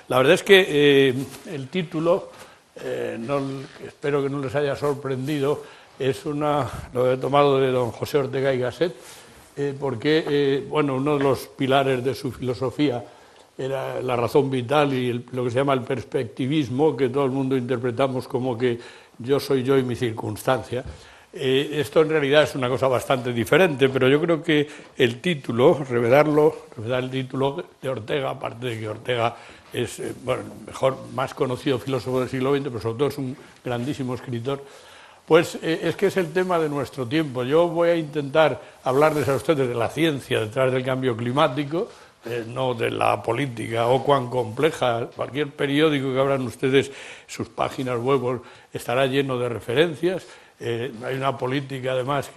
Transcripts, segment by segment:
La verdad es que el título, espero que no les haya sorprendido, lo he tomado de don José Ortega y Gasset, porque uno de los pilares de su filosofía era la razón vital y lo que se llama el perspectivismo, que todo el mundo interpretamos como que yo soy yo y mi circunstancia. Esto en realidad es una cosa bastante diferente, pero yo creo que el título, revelar el título de Ortega, aparte de que Ortega es más conocido filósofo del siglo XX, pero sobre todo es un grandísimo escritor, pues es que es el tema de nuestro tiempo. Yo voy a intentar hablarles a ustedes de la ciencia detrás del cambio climático, no de la política o cuán compleja. Cualquier periódico que abran ustedes, sus páginas web, estará lleno de referencias. Hay una política, además,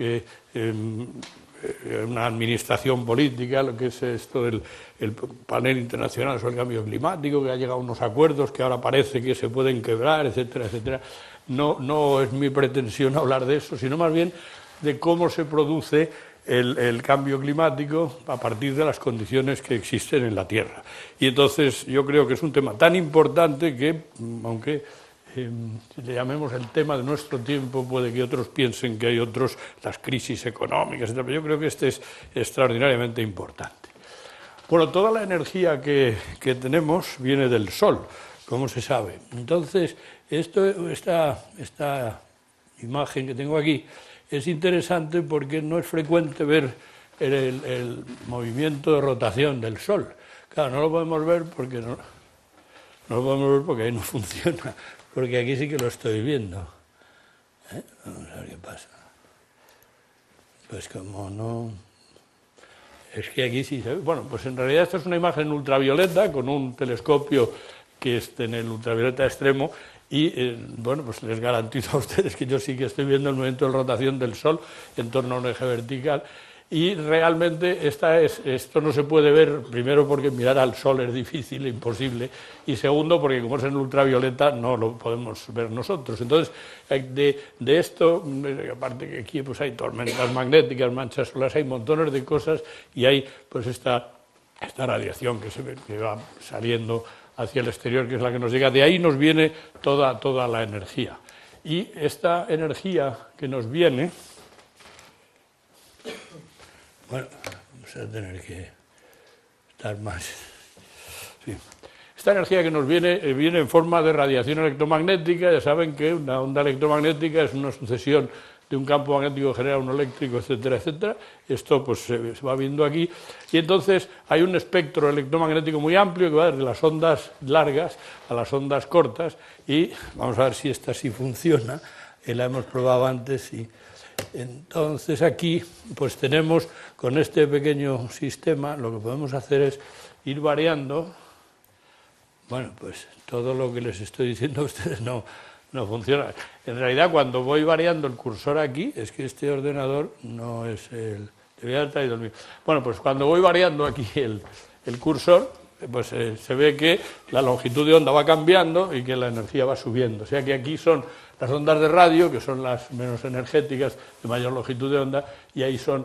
una administración política, lo que es esto del panel internacional sobre el cambio climático, que ha llegado a unos acuerdos que ahora parece que se pueden quebrar, etcétera, etcétera. No es mi pretensión hablar de eso, sino más bien de cómo se produce el cambio climático a partir de las condiciones que existen en la Tierra. Y entonces yo creo que es un tema tan importante que, aunque si le llamemos el tema de nuestro tiempo, puede que otros piensen que hay otros, las crisis económicas, etc., pero yo creo que este es extraordinariamente importante. Bueno, toda la energía que tenemos viene del Sol, como se sabe. Entonces, esta imagen que tengo aquí es interesante porque no es frecuente ver el movimiento de rotación del Sol. Claro, no lo podemos ver porque ahí no funciona, porque aquí sí que lo estoy viendo. Vamos a ver qué pasa. Pues como no... Es que aquí sí se ve. Bueno, pues en realidad esta es una imagen ultravioleta con un telescopio que esté en el ultravioleta extremo y, pues les garantizo a ustedes que yo sí que estoy viendo el movimiento de rotación del Sol en torno a un eje vertical. Y realmente esto no se puede ver, primero porque mirar al Sol es difícil, imposible, y segundo porque como es en ultravioleta no lo podemos ver nosotros. Entonces, de esto, aparte que aquí pues hay tormentas magnéticas, manchas solares, hay montones de cosas y hay pues esta radiación que va saliendo hacia el exterior, que es la que nos llega. De ahí nos viene toda la energía. Y esta energía que nos viene... Bueno, vamos a tener que estar más... Sí. Esta energía que nos viene en forma de radiación electromagnética. Ya saben que una onda electromagnética es una sucesión de un campo magnético que genera uno eléctrico, etcétera, etcétera. Esto pues se va viendo aquí. Y entonces hay un espectro electromagnético muy amplio que va desde las ondas largas a las ondas cortas. Y vamos a ver si esta sí funciona. La hemos probado antes y... Entonces aquí pues tenemos con este pequeño sistema, lo que podemos hacer es ir variando. Bueno, pues todo lo que les estoy diciendo a ustedes no funciona. En realidad cuando voy variando el cursor aquí, es que este ordenador no es debería haber traído el mío. Bueno, pues cuando voy variando aquí el cursor, pues se ve que la longitud de onda va cambiando y que la energía va subiendo. O sea que aquí son las ondas de radio, que son las menos energéticas, de mayor longitud de onda, y ahí son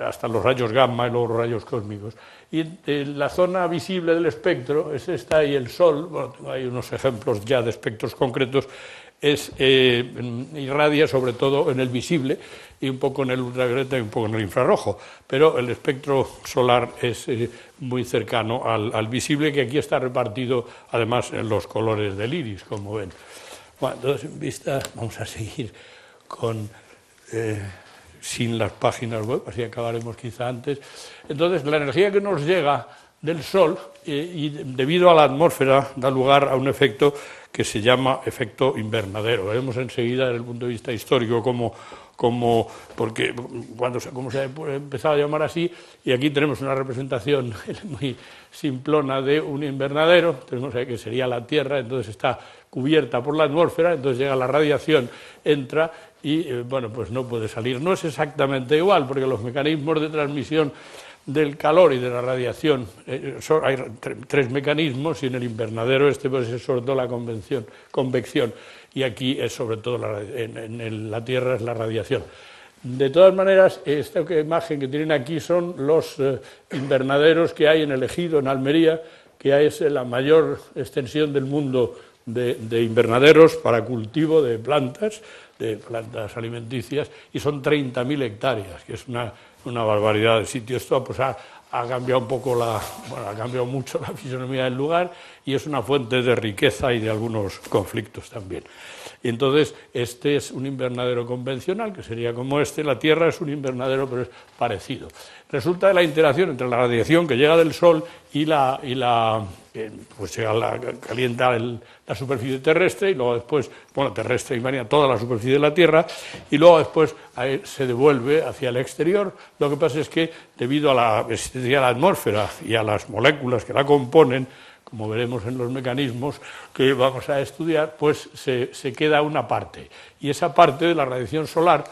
hasta los rayos gamma y luego los rayos cósmicos. Y la zona visible del espectro es esta y el Sol, bueno, hay unos ejemplos ya de espectros concretos, irradia sobre todo en el visible y un poco en el ultravioleta y un poco en el infrarrojo, pero el espectro solar es muy cercano al visible, que aquí está repartido además en los colores del iris, como ven. Bueno, entonces en vista vamos a seguir sin las páginas web, así acabaremos quizá antes. Entonces la energía que nos llega del Sol y debido a la atmósfera da lugar a un efecto que se llama efecto invernadero. Veremos enseguida desde el punto de vista histórico porque cómo se ha empezado a llamar así, y aquí tenemos una representación muy simplona de un invernadero. Tenemos ahí que sería la Tierra, entonces está cubierta por la atmósfera, entonces llega la radiación, entra y pues no puede salir. No es exactamente igual, porque los mecanismos de transmisión del calor y de la radiación, hay tres mecanismos, y en el invernadero pues es sobre todo la convección, y aquí es sobre todo en la Tierra es la radiación. De todas maneras, esta imagen que tienen aquí son los invernaderos que hay en el Ejido, en Almería, que es la mayor extensión del mundo de invernaderos para cultivo de plantas alimenticias, y son 30.000 hectáreas, que es una barbaridad de sitio. Esto pues ha cambiado un poco ha cambiado mucho la fisonomía del lugar, y es una fuente de riqueza y de algunos conflictos también. Y entonces, este es un invernadero convencional, que sería como este. La Tierra es un invernadero, pero es parecido. Resulta de la interacción entre la radiación que llega del Sol y pues calienta la superficie terrestre, y luego después, terrestre y marina, toda la superficie de la Tierra, y luego después se devuelve hacia el exterior. Lo que pasa es que, debido a la existencia de la atmósfera y a las moléculas que la componen, como veremos en los mecanismos que vamos a estudiar, pues se queda una parte, y esa parte de la radiación solar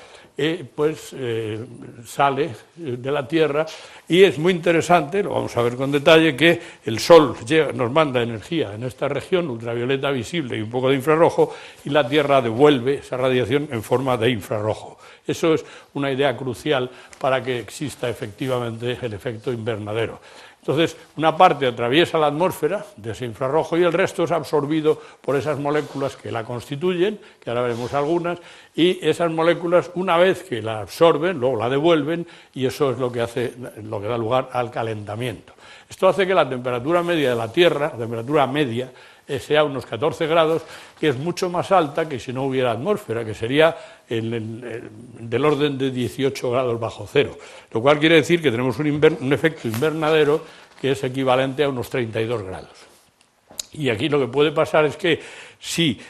sale de la Tierra, y es muy interesante, lo vamos a ver con detalle, que el Sol nos manda energía en esta región, ultravioleta visible y un poco de infrarrojo, y la Tierra devuelve esa radiación en forma de infrarrojo. Eso es una idea crucial para que exista efectivamente el efecto invernadero. Entonces, una parte atraviesa la atmósfera de ese infrarrojo, y el resto es absorbido por esas moléculas que la constituyen, que ahora veremos algunas, y esas moléculas, una vez que la absorben, luego la devuelven, y eso es lo que da lugar al calentamiento. Esto hace que la temperatura media de la Tierra, la temperatura media, sea unos 14 grados, que es mucho más alta que si no hubiera atmósfera, que sería del orden de 18 grados bajo cero, lo cual quiere decir que tenemos un efecto invernadero que es equivalente a unos 32 grados. Y aquí lo que puede pasar es que si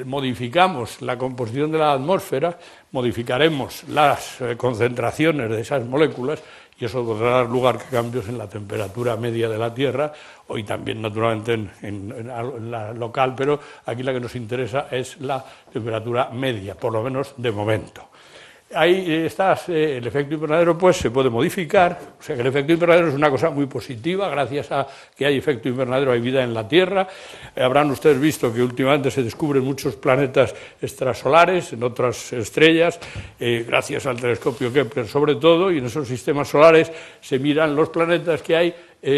modificamos la composición de la atmósfera, modificaremos las concentraciones de esas moléculas, y eso podrá dar lugar a cambios en la temperatura media de la Tierra, y también naturalmente en la local, pero aquí la que nos interesa es la temperatura media, por lo menos de momento. Ahí está, el efecto invernadero pues se puede modificar, o sea que el efecto invernadero es una cosa muy positiva. Gracias a que hay efecto invernadero hay vida en la Tierra. Habrán ustedes visto que últimamente se descubren muchos planetas extrasolares en otras estrellas, gracias al telescopio Kepler sobre todo, y en esos sistemas solares se miran los planetas que hay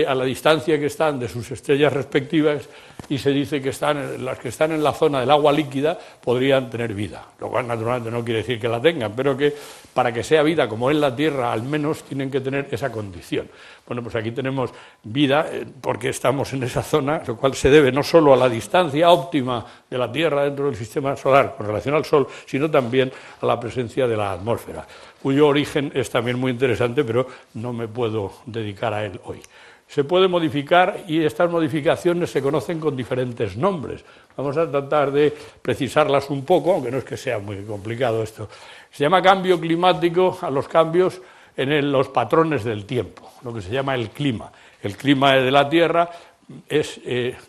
a la distancia que están de sus estrellas respectivas, y se dice que las que están en la zona del agua líquida podrían tener vida, lo cual naturalmente no quiere decir que la tengan, pero que para que sea vida como en la Tierra al menos tienen que tener esa condición. Bueno, pues aquí tenemos vida porque estamos en esa zona, lo cual se debe no solo a la distancia óptima de la Tierra dentro del sistema solar con relación al Sol, sino también a la presencia de la atmósfera, cuyo origen es también muy interesante, pero no me puedo dedicar a él hoy. Se puede modificar, y estas modificaciones se conocen con diferentes nombres. Vamos a tratar de precisarlas un poco, aunque no es que sea muy complicado esto. Se llama cambio climático a los cambios en los patrones del tiempo, lo que se llama el clima. El clima de la Tierra es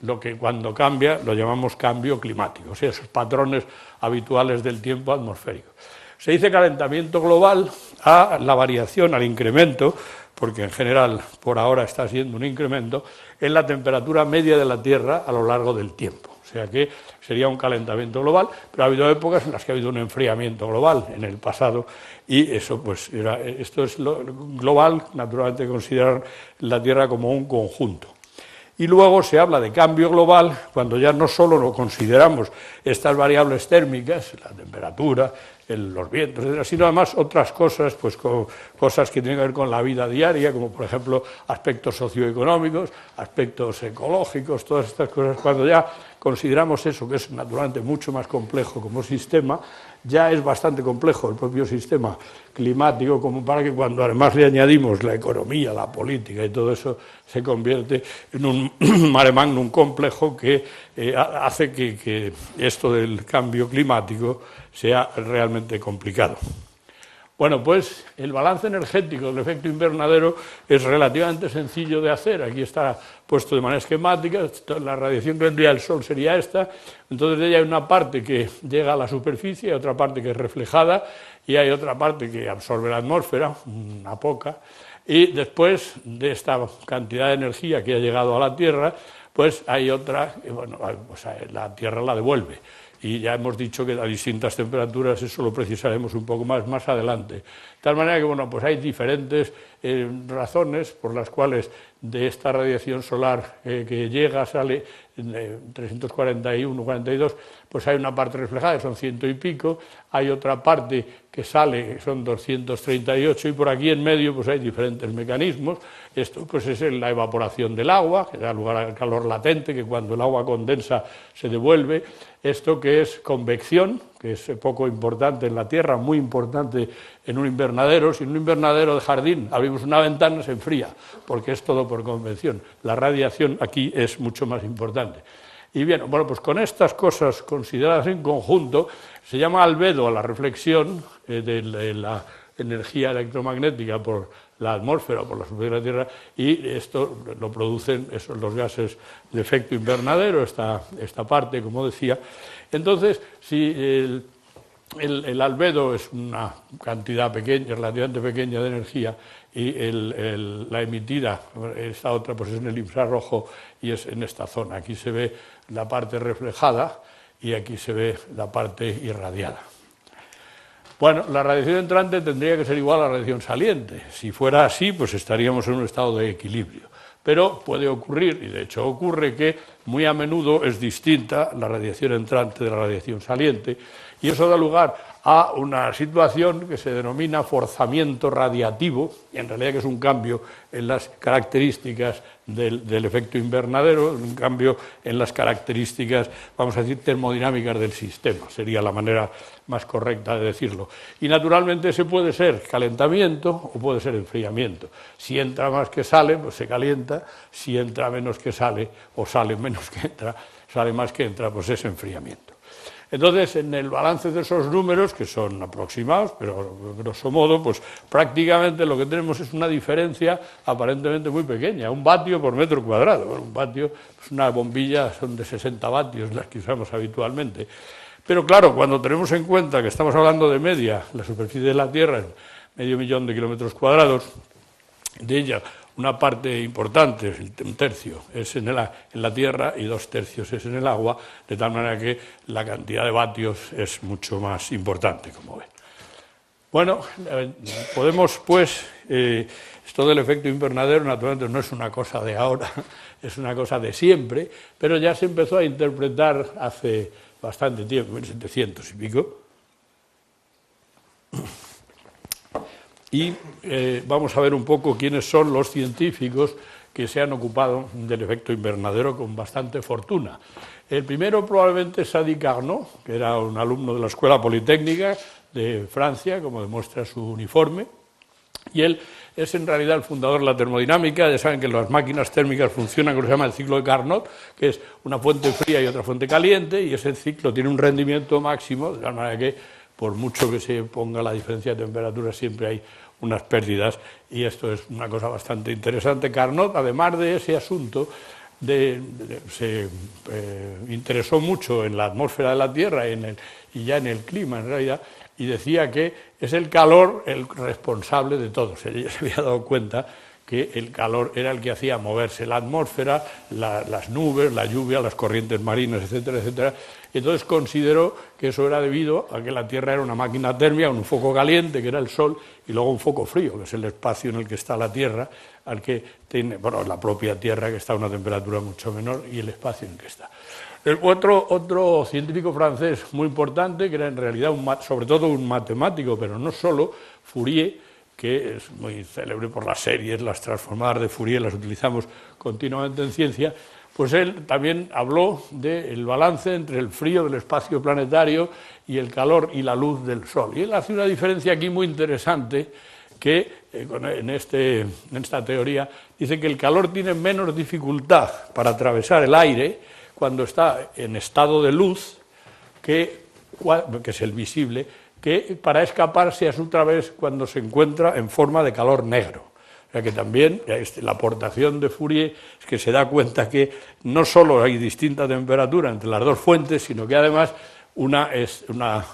lo que cuando cambia lo llamamos cambio climático, o sea, esos patrones habituales del tiempo atmosférico. Se dice calentamiento global a la variación, al incremento, porque en general por ahora está siendo un incremento, en la temperatura media de la Tierra a lo largo del tiempo. O sea que sería un calentamiento global, pero ha habido épocas en las que ha habido un enfriamiento global en el pasado, y eso pues esto es lo global, naturalmente considerar la Tierra como un conjunto. Y luego se habla de cambio global cuando ya no solo lo consideramos estas variables térmicas, la temperatura, los vientos, etc., sino además otras cosas, pues cosas que tienen que ver con la vida diaria, como por ejemplo aspectos socioeconómicos, aspectos ecológicos, todas estas cosas. Cuando ya consideramos eso, que es naturalmente mucho más complejo como sistema, ya es bastante complejo el propio sistema climático, como para que cuando además le añadimos la economía, la política y todo eso, se convierte en un mare magnum complejo que hace que esto del cambio climático sea realmente complicado. Bueno, pues el balance energético del efecto invernadero es relativamente sencillo de hacer. Aquí está puesto de manera esquemática. La radiación que vendría del Sol sería esta. Entonces de ella hay una parte que llega a la superficie, hay otra parte que es reflejada, y hay otra parte que absorbe la atmósfera, una poca, y después de esta cantidad de energía que ha llegado a la Tierra, pues hay otra, bueno, pues la Tierra la devuelve. y ya hemos dicho que a distintas temperaturas eso lo precisaremos un poco más adelante. De tal manera que, bueno, pues hay diferentes razones por las cuales de esta radiación solar que llega, sale 341, 42, pues hay una parte reflejada, que son 100 y pico, hay otra parte que sale, que son 238, y por aquí en medio pues hay diferentes mecanismos. Esto pues es la evaporación del agua, que da lugar al calor latente, que cuando el agua condensa se devuelve. Esto que es convección, que es poco importante en la Tierra, muy importante en un invernadero. Si en un invernadero de jardín abrimos una ventana, se enfría, porque es todo por convección. La radiación aquí es mucho más importante. Y bien, bueno, pues con estas cosas consideradas en conjunto, se llama albedo a la reflexión de la energía electromagnética por la atmósfera o por la superficie de la Tierra, y esto lo producen los gases de efecto invernadero, esta parte, como decía. Entonces, si el albedo es una cantidad pequeña, relativamente pequeña de energía, y la emitida, esta otra, pues es en el infrarrojo y es en esta zona. Aquí se ve la parte reflejada y aquí se ve la parte irradiada. Bueno, la radiación entrante tendría que ser igual a la radiación saliente. Si fuera así, pues estaríamos en un estado de equilibrio. Pero puede ocurrir, y de hecho ocurre, que muy a menudo es distinta la radiación entrante de la radiación saliente, y eso da lugar a una situación que se denomina forzamiento radiativo, y en realidad que es un cambio en las características del efecto invernadero, un cambio en las características, vamos a decir, termodinámicas del sistema, sería la manera más correcta de decirlo. Y naturalmente ese puede ser calentamiento o puede ser enfriamiento. Si entra más que sale, pues se calienta; si entra menos que sale, o sale menos que entra, sale más que entra, pues es enfriamiento. Entonces, en el balance de esos números, que son aproximados, pero grosso modo, pues prácticamente lo que tenemos es una diferencia aparentemente muy pequeña, 1 vatio por metro cuadrado. Bueno, un vatio, pues una bombilla son de 60 vatios, las que usamos habitualmente. Pero claro, cuando tenemos en cuenta que estamos hablando de media, la superficie de la Tierra es 500.000 de kilómetros cuadrados, de ella una parte importante, 1/3, es en la Tierra y 2/3 es en el agua, de tal manera que la cantidad de vatios es mucho más importante, como ven. Bueno, podemos pues, esto del efecto invernadero naturalmente no es una cosa de ahora, es una cosa de siempre, pero ya se empezó a interpretar hace bastante tiempo, 1700 y pico. Y vamos a ver un poco quiénes son los científicos que se han ocupado del efecto invernadero con bastante fortuna. El primero probablemente es Sadi Carnot, que era un alumno de la Escuela Politécnica de Francia, como demuestra su uniforme, y él es en realidad el fundador de la termodinámica. Ya saben que las máquinas térmicas funcionan con lo que se llama el ciclo de Carnot, que es una fuente fría y otra fuente caliente, y ese ciclo tiene un rendimiento máximo, de tal manera que por mucho que se ponga la diferencia de temperatura siempre hay unas pérdidas, y esto es una cosa bastante interesante. Carnot, además de ese asunto, se interesó mucho en la atmósfera de la Tierra y ya en el clima en realidad, y decía que es el calor el responsable de todo. Se había dado cuenta que el calor era el que hacía moverse la atmósfera, las nubes, la lluvia, las corrientes marinas, etcétera, etcétera. Y entonces consideró que eso era debido a que la Tierra era una máquina térmica, un foco caliente, que era el Sol, y luego un foco frío, que es el espacio en el que está la Tierra, al que tiene, bueno, la propia Tierra, que está a una temperatura mucho menor, y el espacio en que está. Otro científico francés muy importante, que era en realidad sobre todo un matemático, pero no solo, Fourier, que es muy célebre por las series, las transformadas de Fourier, las utilizamos continuamente en ciencia, pues él también habló del balance entre el frío del espacio planetario y el calor y la luz del Sol. Y él hace una diferencia aquí muy interesante, que en esta teoría dice que el calor tiene menos dificultad para atravesar el aire cuando está en estado de luz, que es el visible, que para escaparse a su través cuando se encuentra en forma de calor negro. O sea que también la aportación de Fourier es que se da cuenta que no solo hay distinta temperatura entre las dos fuentes, sino que además una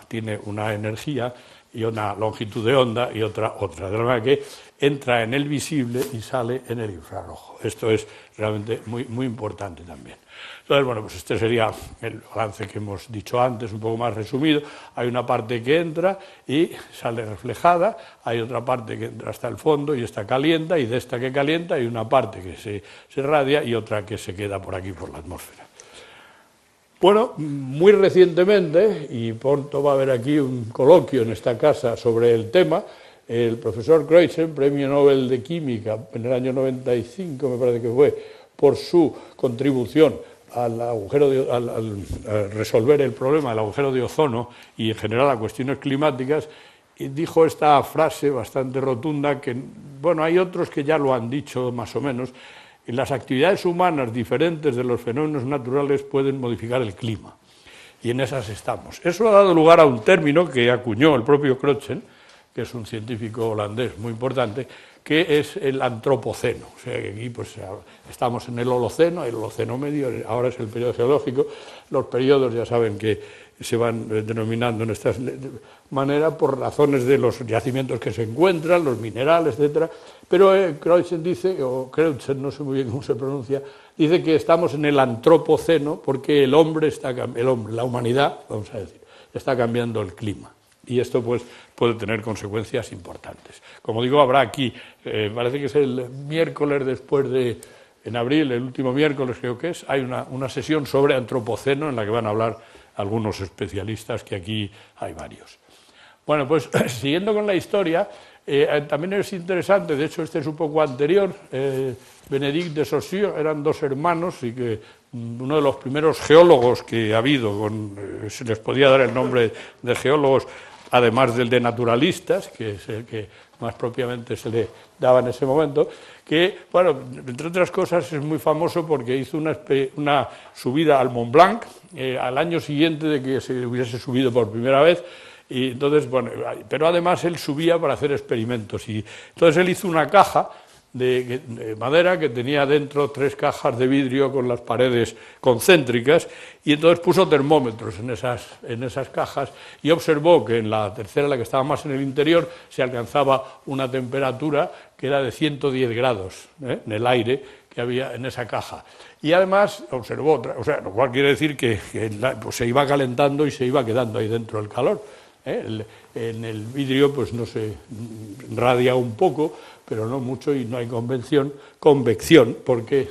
tiene una energía y una longitud de onda y otra. De manera que entra en el visible y sale en el infrarrojo. Esto es realmente muy importante también. Entonces, bueno, pues este sería el balance que hemos dicho antes, un poco más resumido. Hay una parte que entra y sale reflejada, hay otra parte que entra hasta el fondo y esta calienta, y de esta que calienta hay una parte que se irradia y otra que se queda por aquí, por la atmósfera. Bueno, muy recientemente, y pronto va a haber aquí un coloquio en esta casa sobre el tema, el profesor Kreutzen, premio Nobel de Química en el año 95, me parece que fue, por su contribución al resolver el problema del agujero de ozono y en general a cuestiones climáticas, y dijo esta frase bastante rotunda que, bueno, hay otros que ya lo han dicho más o menos: las actividades humanas diferentes de los fenómenos naturales pueden modificar el clima, y en esas estamos. Eso ha dado lugar a un término que acuñó el propio Kreutzen, que es un científico holandés muy importante, que es el antropoceno. O sea, que aquí pues estamos en el Holoceno, el Holoceno medio, ahora es el periodo geológico. Los periodos ya saben que se van denominando en esta manera por razones de los yacimientos que se encuentran, los minerales, etcétera. Pero Kreutzen dice, o Kreutzen, no sé muy bien cómo se pronuncia, dice que estamos en el antropoceno porque la humanidad, vamos a decir, está cambiando el clima. Y esto pues puede tener consecuencias importantes. Como digo, habrá aquí, parece que es el miércoles después de, en abril, el último miércoles creo que es, hay una sesión sobre antropoceno en la que van a hablar algunos especialistas, que aquí hay varios. Bueno, pues siguiendo con la historia, también es interesante, de hecho este es un poco anterior, Benedict de Saussure, eran dos hermanos y que uno de los primeros geólogos que ha habido, se les podía dar el nombre de geólogos, además del de naturalistas, que es el que más propiamente se le daba en ese momento, que, bueno, entre otras cosas es muy famoso porque hizo una subida al Mont Blanc al año siguiente de que se hubiese subido por primera vez, y entonces, bueno, pero además él subía para hacer experimentos, y entonces él hizo una caja de madera que tenía dentro 3 cajas de vidrio con las paredes concéntricas, y entonces puso termómetros en esas cajas y observó que en la tercera, la que estaba más en el interior, se alcanzaba una temperatura que era de 110 grados en el aire que había en esa caja. Y además observó otra, o sea, lo cual quiere decir que pues se iba calentando y se iba quedando ahí dentro el calor. En el vidrio pues no se radia un poco, pero no mucho, y no hay convección porque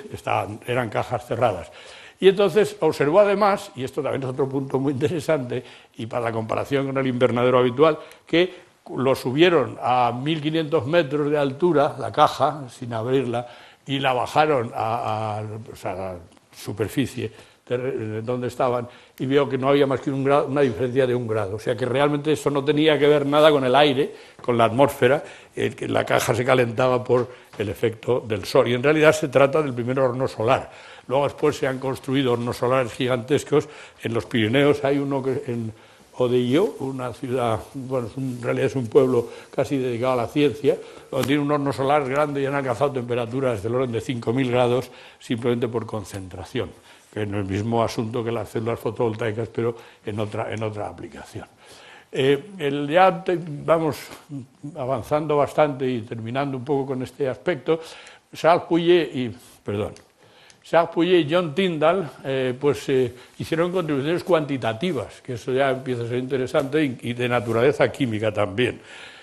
eran cajas cerradas. Y entonces observó además, y esto también es otro punto muy interesante, y para la comparación con el invernadero habitual, que lo subieron a 1500 metros de altura, la caja, sin abrirla, y la bajaron a la superficie donde estaban, y vio que no había más que una diferencia de 1 grado. O sea que realmente eso no tenía que ver nada con el aire, con la atmósfera, que la caja se calentaba por el efecto del sol. Y en realidad se trata del primer horno solar. Luego después se han construido hornos solares gigantescos. En los Pirineos hay uno que en Odeillo, una ciudad, bueno, en realidad es un pueblo casi dedicado a la ciencia, donde tiene un horno solar grande y han alcanzado temperaturas del orden de 5000 grados simplemente por concentración, que es el mismo asunto que las células fotovoltaicas, pero en otra aplicación. Ya vamos avanzando bastante y terminando un poco con este aspecto. Charles Pouillet y John Tyndall hicieron contribuciones cuantitativas, que eso ya empieza a ser interesante, y de naturaleza química también.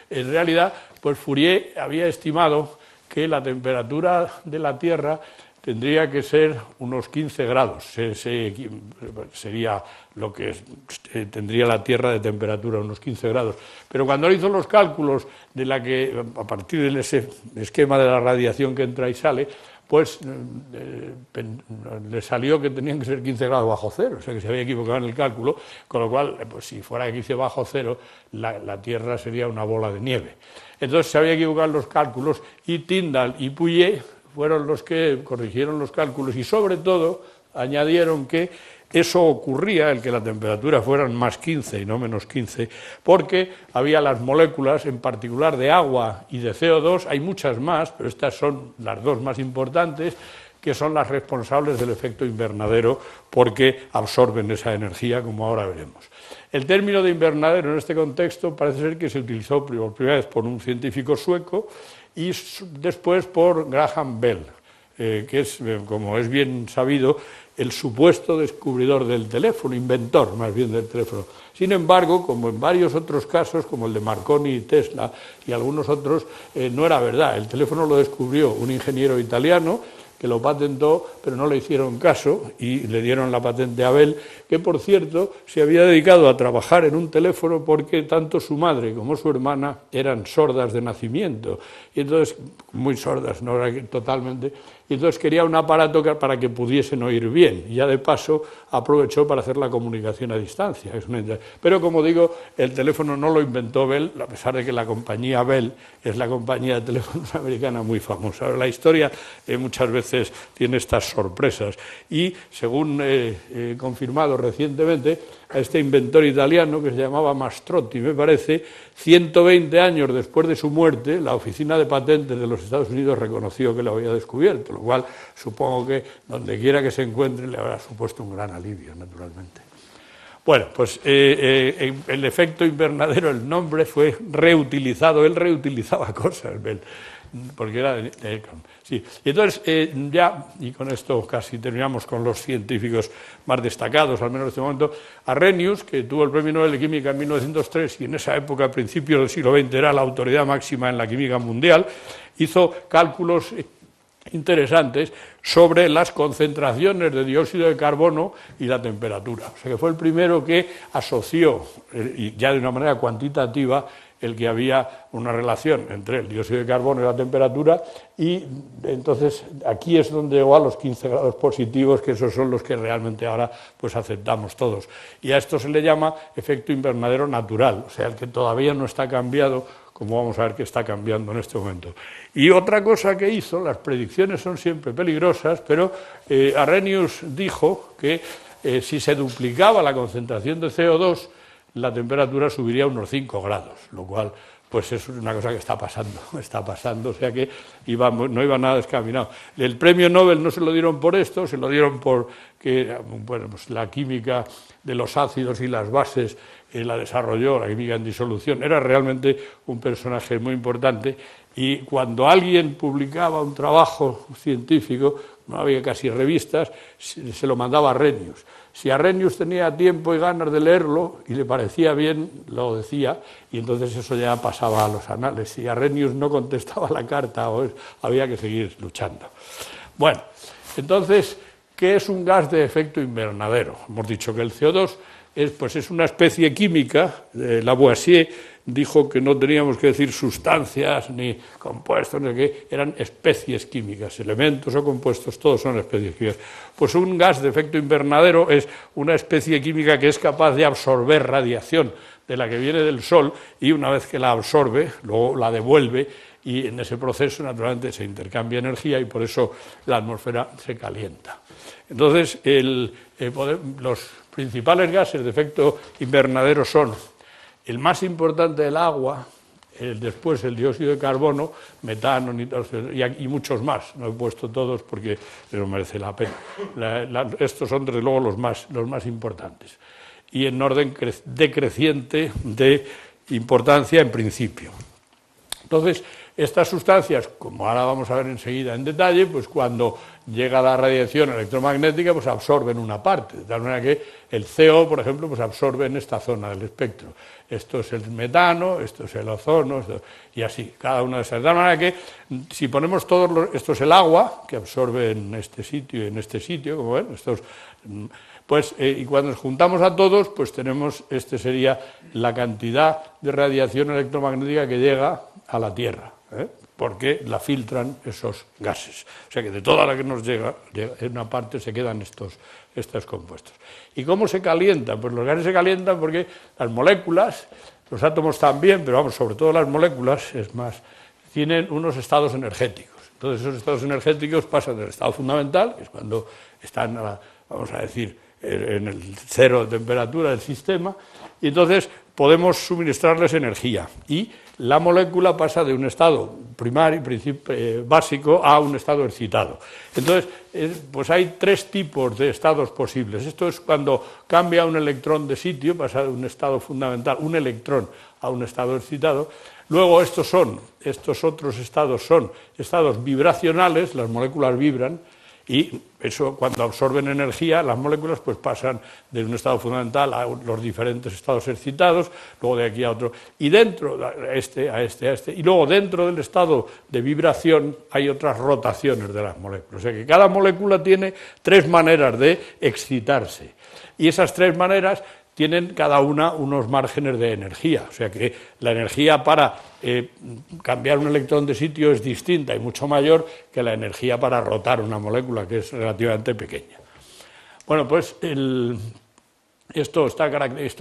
En realidad, pues Fourier había estimado que la temperatura de la Tierra tendría que ser unos 15 grados, sería lo que tendría la Tierra de temperatura, unos 15 grados. Pero cuando él hizo los cálculos de a partir de ese esquema de la radiación que entra y sale, pues le salió que tenían que ser 15 grados bajo cero, o sea que se había equivocado en el cálculo, con lo cual, pues si fuera 15 bajo cero, la Tierra sería una bola de nieve. Entonces se había equivocado en los cálculos, y Tyndall y Pouillet fueron los que corrigieron los cálculos, y sobre todo añadieron que eso ocurría, el que la temperatura fuera más 15 y no menos 15, porque había las moléculas, en particular de agua y de CO2, hay muchas más, pero estas son las dos más importantes, que son las responsables del efecto invernadero porque absorben esa energía, como ahora veremos. El término de invernadero en este contexto parece ser que se utilizó por primera vez por un científico sueco y después por Graham Bell, que es, como es bien sabido, el supuesto descubridor del teléfono, inventor más bien del teléfono. Sin embargo, como en varios otros casos, como el de Marconi y Tesla y algunos otros, no era verdad. El teléfono lo descubrió un ingeniero italiano que lo patentó, pero no le hicieron caso y le dieron la patente a Bell, que por cierto se había dedicado a trabajar en un teléfono porque tanto su madre como su hermana eran sordas de nacimiento, y entonces, muy sordas, no totalmente, y entonces quería un aparato para que pudiesen oír bien, y ya de paso aprovechó para hacer la comunicación a distancia. Pero como digo, el teléfono no lo inventó Bell, a pesar de que la compañía Bell es la compañía de teléfonos americana muy famosa. La historia muchas veces tiene estas sorpresas, y según confirmado recientemente, a este inventor italiano que se llamaba Mastrotti, me parece, 120 años después de su muerte, la Oficina de Patentes de los Estados Unidos reconoció que lo había descubierto, lo cual supongo que donde quiera que se encuentre le habrá supuesto un gran alivio, naturalmente. Bueno, pues el efecto invernadero, el nombre fue reutilizado, él reutilizaba cosas, porque era sí. Y entonces ya, y con esto casi terminamos con los científicos más destacados, al menos en este momento, Arrhenius, que tuvo el Premio Nobel de Química en 1903 y en esa época, a principios del siglo XX, era la autoridad máxima en la química mundial, hizo cálculos interesantes sobre las concentraciones de dióxido de carbono y la temperatura. O sea que fue el primero que asoció, y ya de una manera cuantitativa, el que había una relación entre el dióxido de carbono y la temperatura, y entonces aquí es donde llegó a los 15 grados positivos, que esos son los que realmente ahora pues aceptamos todos. Y a esto se le llama efecto invernadero natural, o sea, el que todavía no está cambiado, como vamos a ver que está cambiando en este momento. Y otra cosa que hizo, las predicciones son siempre peligrosas, pero Arrhenius dijo que si se duplicaba la concentración de CO2, la temperatura subiría unos 5 grados, lo cual pues es una cosa que está pasando, o sea que no iba nada descaminado. El premio Nobel no se lo dieron por esto, se lo dieron por que bueno, pues la química de los ácidos y las bases la desarrolló, la química en disolución, era realmente un personaje muy importante, y cuando alguien publicaba un trabajo científico, no había casi revistas, se lo mandaba a Arrhenius. Si Arrhenius tenía tiempo y ganas de leerlo y le parecía bien, lo decía, y entonces eso ya pasaba a los anales. Si Arrhenius no contestaba la carta, había que seguir luchando. Bueno, entonces, ¿qué es un gas de efecto invernadero? Hemos dicho que el CO2 es una especie química. Lavoisier dijo que no teníamos que decir sustancias ni compuestos, ni que eran especies químicas, elementos o compuestos, todos son especies químicas. Pues un gas de efecto invernadero es una especie química que es capaz de absorber radiación de la que viene del Sol, y una vez que la absorbe, luego la devuelve, y en ese proceso naturalmente se intercambia energía y por eso la atmósfera se calienta. Entonces, los principales gases de efecto invernadero son el más importante, el agua, después el dióxido de carbono, metano, nitrógeno y muchos más. No he puesto todos porque no merece la pena. Estos son desde luego los más importantes, y en orden decreciente de importancia en principio. Entonces, estas sustancias, como ahora vamos a ver enseguida en detalle, pues cuando llega la radiación electromagnética, pues absorben una parte, de tal manera que el CO, por ejemplo, pues absorbe en esta zona del espectro. Esto es el metano, esto es el ozono, y así, cada una de esas. De tal manera que si ponemos esto es el agua, que absorbe en este sitio y en este sitio, como ven, y cuando nos juntamos a todos, pues tenemos, sería la cantidad de radiación electromagnética que llega a la Tierra, porque la filtran esos gases. O sea que de toda la que nos llega, en una parte se quedan estos compuestos. ¿Y cómo se calientan? Pues los gases se calientan porque las moléculas, los átomos también, pero vamos, sobre todo las moléculas, tienen unos estados energéticos. Entonces esos estados energéticos pasan del estado fundamental, que es cuando están, vamos a decir, en el cero de temperatura del sistema, y entonces podemos suministrarles energía y la molécula pasa de un estado primario, básico, a un estado excitado. Entonces, pues hay tres tipos de estados posibles. Esto es cuando cambia un electrón de sitio, pasa de un estado fundamental, un electrón, a un estado excitado. Luego estos otros estados son estados vibracionales, las moléculas vibran, y eso, cuando absorben energía, las moléculas pues pasan de un estado fundamental a los diferentes estados excitados, luego de aquí a otro, y dentro, a este, y luego dentro del estado de vibración hay otras rotaciones de las moléculas. O sea que cada molécula tiene tres maneras de excitarse, y esas tres maneras tienen cada una unos márgenes de energía, o sea que la energía para cambiar un electrón de sitio es distinta y mucho mayor que la energía para rotar una molécula, que es relativamente pequeña. Bueno, pues esto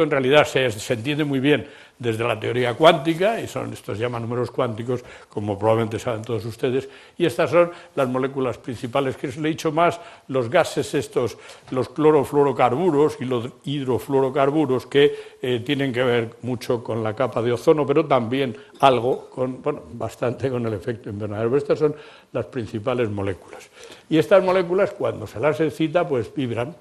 en realidad se entiende muy bien desde la teoría cuántica, y estos se llaman números cuánticos, como probablemente saben todos ustedes, y estas son las moléculas principales, que le he dicho más, los gases estos, los clorofluorocarburos y los hidrofluorocarburos, que tienen que ver mucho con la capa de ozono, pero también algo, bastante con el efecto invernadero. Estas son las principales moléculas. Y estas moléculas, cuando se las excita, pues vibran.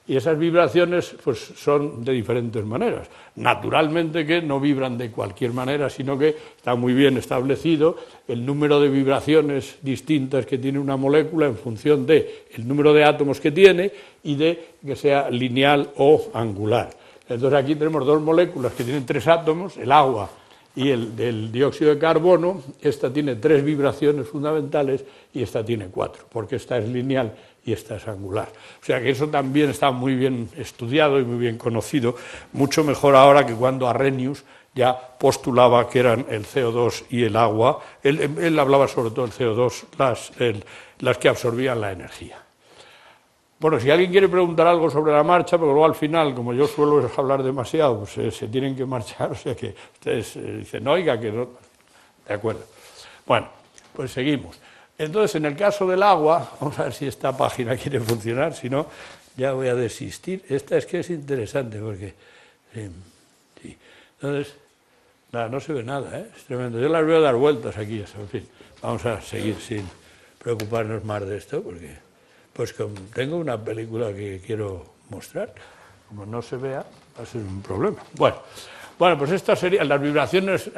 Y esas vibraciones pues, son de diferentes maneras. Naturalmente que no vibran de cualquier manera, sino que está muy bien establecido el número de vibraciones distintas que tiene una molécula en función del número de átomos que tiene y de que sea lineal o angular. Entonces aquí tenemos dos moléculas que tienen tres átomos, el agua y el dióxido de carbono. Esta tiene tres vibraciones fundamentales y esta tiene cuatro, porque esta es lineal y esta es angular. O sea que eso también está muy bien estudiado y muy bien conocido, mucho mejor ahora que cuando Arrhenius ya postulaba que eran el CO2 y el agua. Él hablaba sobre todo del CO2, las que absorbían la energía. Bueno, si alguien quiere preguntar algo sobre la marcha, pero luego al final, como yo suelo hablar demasiado, pues se tienen que marchar, o sea que ustedes dicen, oiga, que no... De acuerdo. Bueno, pues seguimos. Entonces, en el caso del agua, vamos a ver si esta página quiere funcionar, si no, ya voy a desistir. Esta es que es interesante, porque... sí. Entonces, nada, no se ve nada, es tremendo. Yo las voy a dar vueltas aquí, en fin. Vamos a seguir sin preocuparnos más de esto, porque pues como tengo una película que quiero mostrar, como no se vea, va a ser un problema. Bueno, pues estas serían las vibraciones.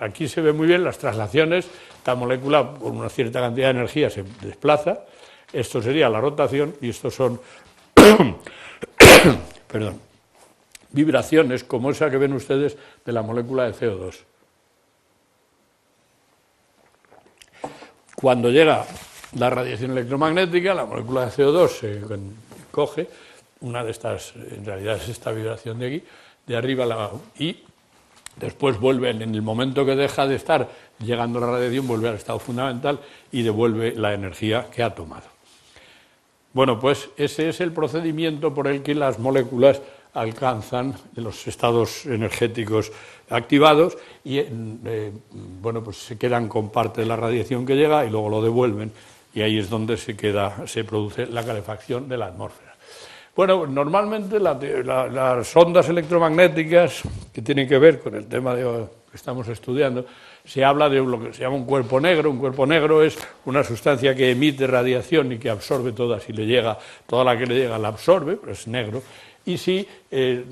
Aquí se ve muy bien las traslaciones. Esta molécula con una cierta cantidad de energía se desplaza. Esto sería la rotación y estos son perdón, vibraciones como esa que ven ustedes de la molécula de CO2. Cuando llega la radiación electromagnética, la molécula de CO2 se coge, una de estas, en realidad es esta vibración de aquí, de arriba, y después vuelve, en el momento que deja de estar llegando la radiación, vuelve al estado fundamental y devuelve la energía que ha tomado. Bueno, pues ese es el procedimiento por el que las moléculas alcanzan los estados energéticos activados y pues se quedan con parte de la radiación que llega y luego lo devuelven, y ahí es donde se produce la calefacción de la atmósfera. Bueno, normalmente las ondas electromagnéticas que tienen que ver con el tema que estamos estudiando, se habla de lo que se llama un cuerpo negro. Un cuerpo negro es una sustancia que emite radiación y que absorbe toda, toda la que le llega la absorbe, pero es negro, y si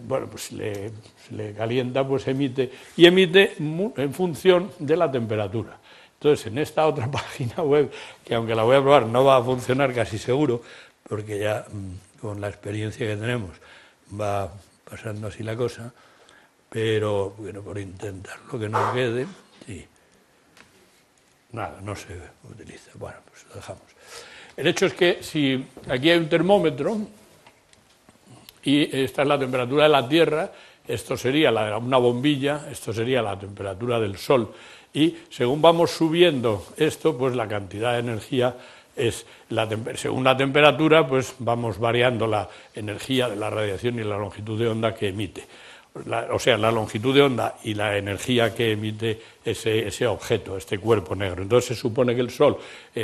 pues le calienta, pues emite en función de la temperatura. Entonces, en esta otra página web, que aunque la voy a probar no va a funcionar casi seguro, porque ya con la experiencia que tenemos va pasando así la cosa, pero bueno, por intentar lo que nos quede, sí. Nada, no se utiliza. Bueno, pues lo dejamos. El hecho es que si aquí hay un termómetro y esta es la temperatura de la Tierra, esto sería una bombilla, esto sería la temperatura del Sol, y según vamos subiendo esto, pues la cantidad de energía según la temperatura, pues vamos variando la energía de la radiación y la longitud de onda que emite. O sea, la longitud de onda y la energía que emite ese objeto, este cuerpo negro. Entonces se supone que el Sol,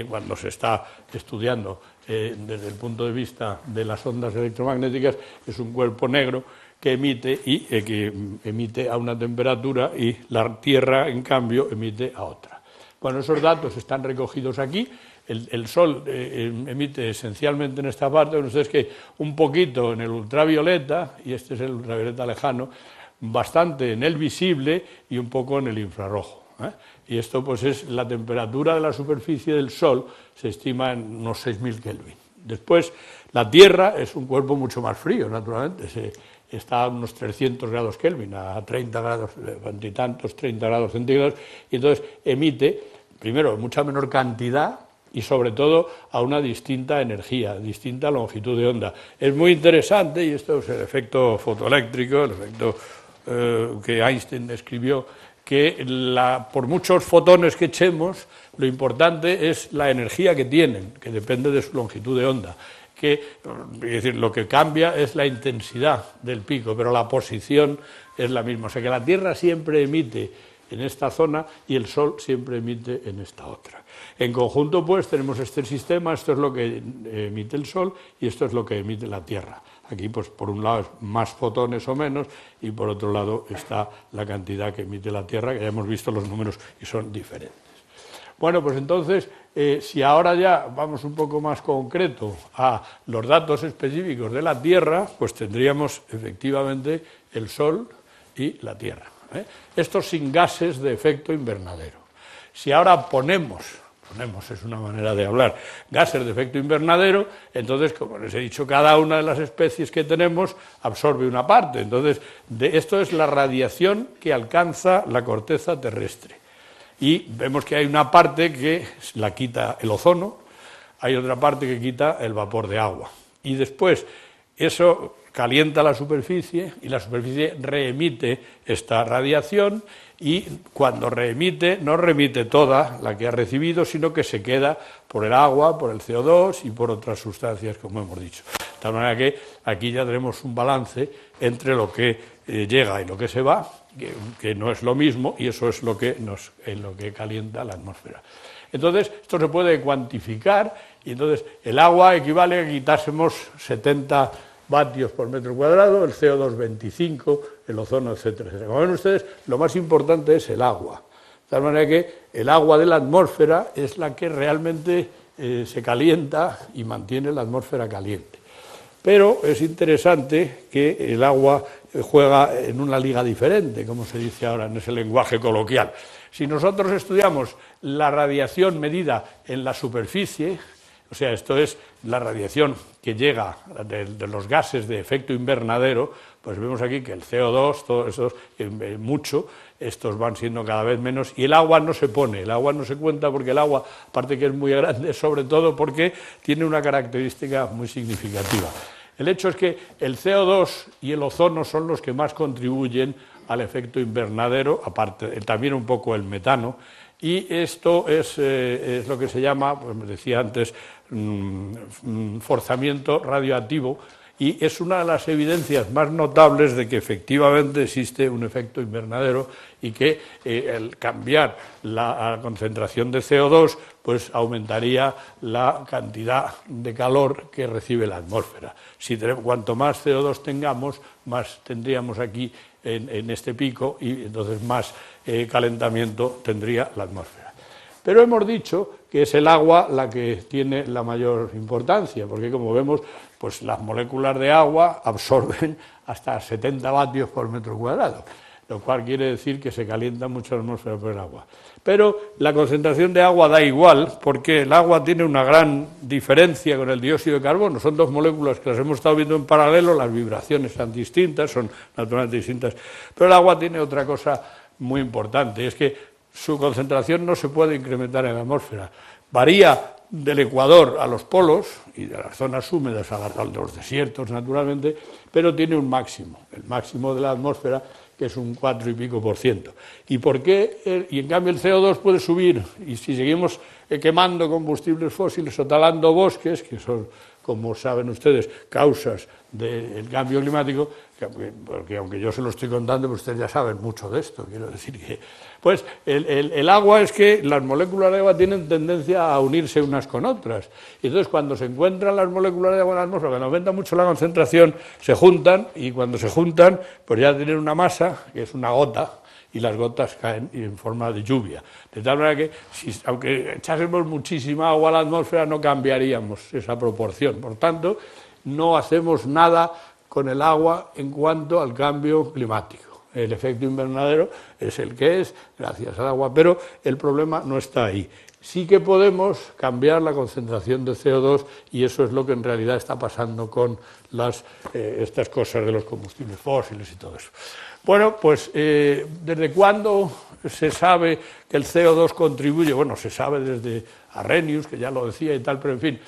cuando se está estudiando desde el punto de vista de las ondas electromagnéticas, es un cuerpo negro que emite a una temperatura y la Tierra, en cambio, emite a otra. Bueno, esos datos están recogidos aquí. El Sol emite esencialmente en esta parte, bueno, ustedes que un poquito en el ultravioleta, y este es el ultravioleta lejano, bastante en el visible y un poco en el infrarrojo. Y esto pues es la temperatura de la superficie del Sol, se estima en unos 6.000 Kelvin. Después, la Tierra es un cuerpo mucho más frío, naturalmente, está a unos 300 grados Kelvin, a 30 grados, y tantos, 30 grados centígrados, y entonces emite, primero, mucha menor cantidad y sobre todo a una distinta energía, distinta longitud de onda. Es muy interesante, y esto es el efecto fotoeléctrico, el efecto que Einstein describió, que por muchos fotones que echemos, lo importante es la energía que tienen, que depende de su longitud de onda. Es decir, lo que cambia es la intensidad del pico, pero la posición es la misma. O sea que la Tierra siempre emite en esta zona y el Sol siempre emite en esta otra. En conjunto, pues, tenemos este sistema, esto es lo que emite el Sol y esto es lo que emite la Tierra. Aquí, pues, por un lado es más fotones o menos y por otro lado está la cantidad que emite la Tierra, que ya hemos visto los números y son diferentes. Bueno, pues entonces, si ahora ya vamos un poco más concreto a los datos específicos de la Tierra, pues tendríamos efectivamente el Sol y la Tierra. Esto sin gases de efecto invernadero. Si ahora ponemos es una manera de hablar, gases de efecto invernadero, entonces, como les he dicho, cada una de las especies que tenemos absorbe una parte. Entonces, esto es la radiación que alcanza la corteza terrestre. Y vemos que hay una parte que la quita el ozono, hay otra parte que quita el vapor de agua. Y después, eso calienta la superficie y la superficie reemite esta radiación y cuando reemite, no remite toda la que ha recibido, sino que se queda por el agua, por el CO2 y por otras sustancias, como hemos dicho. De tal manera que aquí ya tenemos un balance entre lo que llega y lo que se va, que no es lo mismo, y eso es lo que calienta la atmósfera. Entonces, esto se puede cuantificar, y entonces el agua equivale a que quitásemos 70 vatios por metro cuadrado, el CO2 25, el ozono, etcétera, etcétera. Como ven ustedes, lo más importante es el agua. De tal manera que el agua de la atmósfera es la que realmente se calienta y mantiene la atmósfera caliente. Pero es interesante que el agua juega en una liga diferente, como se dice ahora en ese lenguaje coloquial. Si nosotros estudiamos la radiación medida en la superficie, o sea, esto es la radiación que llega de los gases de efecto invernadero, pues vemos aquí que el CO2, todo eso, mucho, estos van siendo cada vez menos, y el agua no se pone, el agua no se cuenta porque el agua, aparte que es muy grande, sobre todo porque tiene una característica muy significativa. El hecho es que el CO2 y el ozono son los que más contribuyen al efecto invernadero, aparte también un poco el metano, y esto es lo que se llama, pues decía antes, forzamiento radioactivo, y es una de las evidencias más notables de que efectivamente existe un efecto invernadero y que el cambiar la concentración de CO2 pues aumentaría la cantidad de calor que recibe la atmósfera. Cuanto más CO2 tengamos, más tendríamos aquí en este pico y entonces más calentamiento tendría la atmósfera. Pero hemos dicho que es el agua la que tiene la mayor importancia, porque como vemos, pues las moléculas de agua absorben hasta 70 vatios por metro cuadrado, lo cual quiere decir que se calienta mucho la atmósfera por el agua. Pero la concentración de agua da igual, porque el agua tiene una gran diferencia con el dióxido de carbono. Son dos moléculas que las hemos estado viendo en paralelo, las vibraciones son distintas, son naturalmente distintas, pero el agua tiene otra cosa muy importante, es que su concentración no se puede incrementar en la atmósfera. Varía del ecuador a los polos y de las zonas húmedas a los desiertos, naturalmente, pero tiene un máximo, el máximo de la atmósfera, que es un 4 y pico %. ¿Y por qué? Y en cambio el CO2 puede subir, y si seguimos quemando combustibles fósiles o talando bosques, que son como saben ustedes, causas del cambio climático, porque aunque yo se lo estoy contando, pues ustedes ya saben mucho de esto, quiero decir que... Pues el agua es que las moléculas de agua tienen tendencia a unirse unas con otras, y entonces cuando se encuentran las moléculas de agua en la atmósfera, cuando aumenta mucho la concentración, se juntan, y cuando se juntan, pues ya tienen una masa, que es una gota, y las gotas caen en forma de lluvia. De tal manera que, aunque echásemos muchísima agua a la atmósfera, no cambiaríamos esa proporción. Por tanto, no hacemos nada con el agua en cuanto al cambio climático. El efecto invernadero es el que es, gracias al agua, pero el problema no está ahí. Sí que podemos cambiar la concentración de CO2 y eso es lo que en realidad está pasando con estas cosas de los combustibles fósiles y todo eso. Bueno, pues ¿desde cuándo se sabe que el CO2 contribuye? Bueno, se sabe desde Arrhenius, que ya lo decía y tal, pero en fin,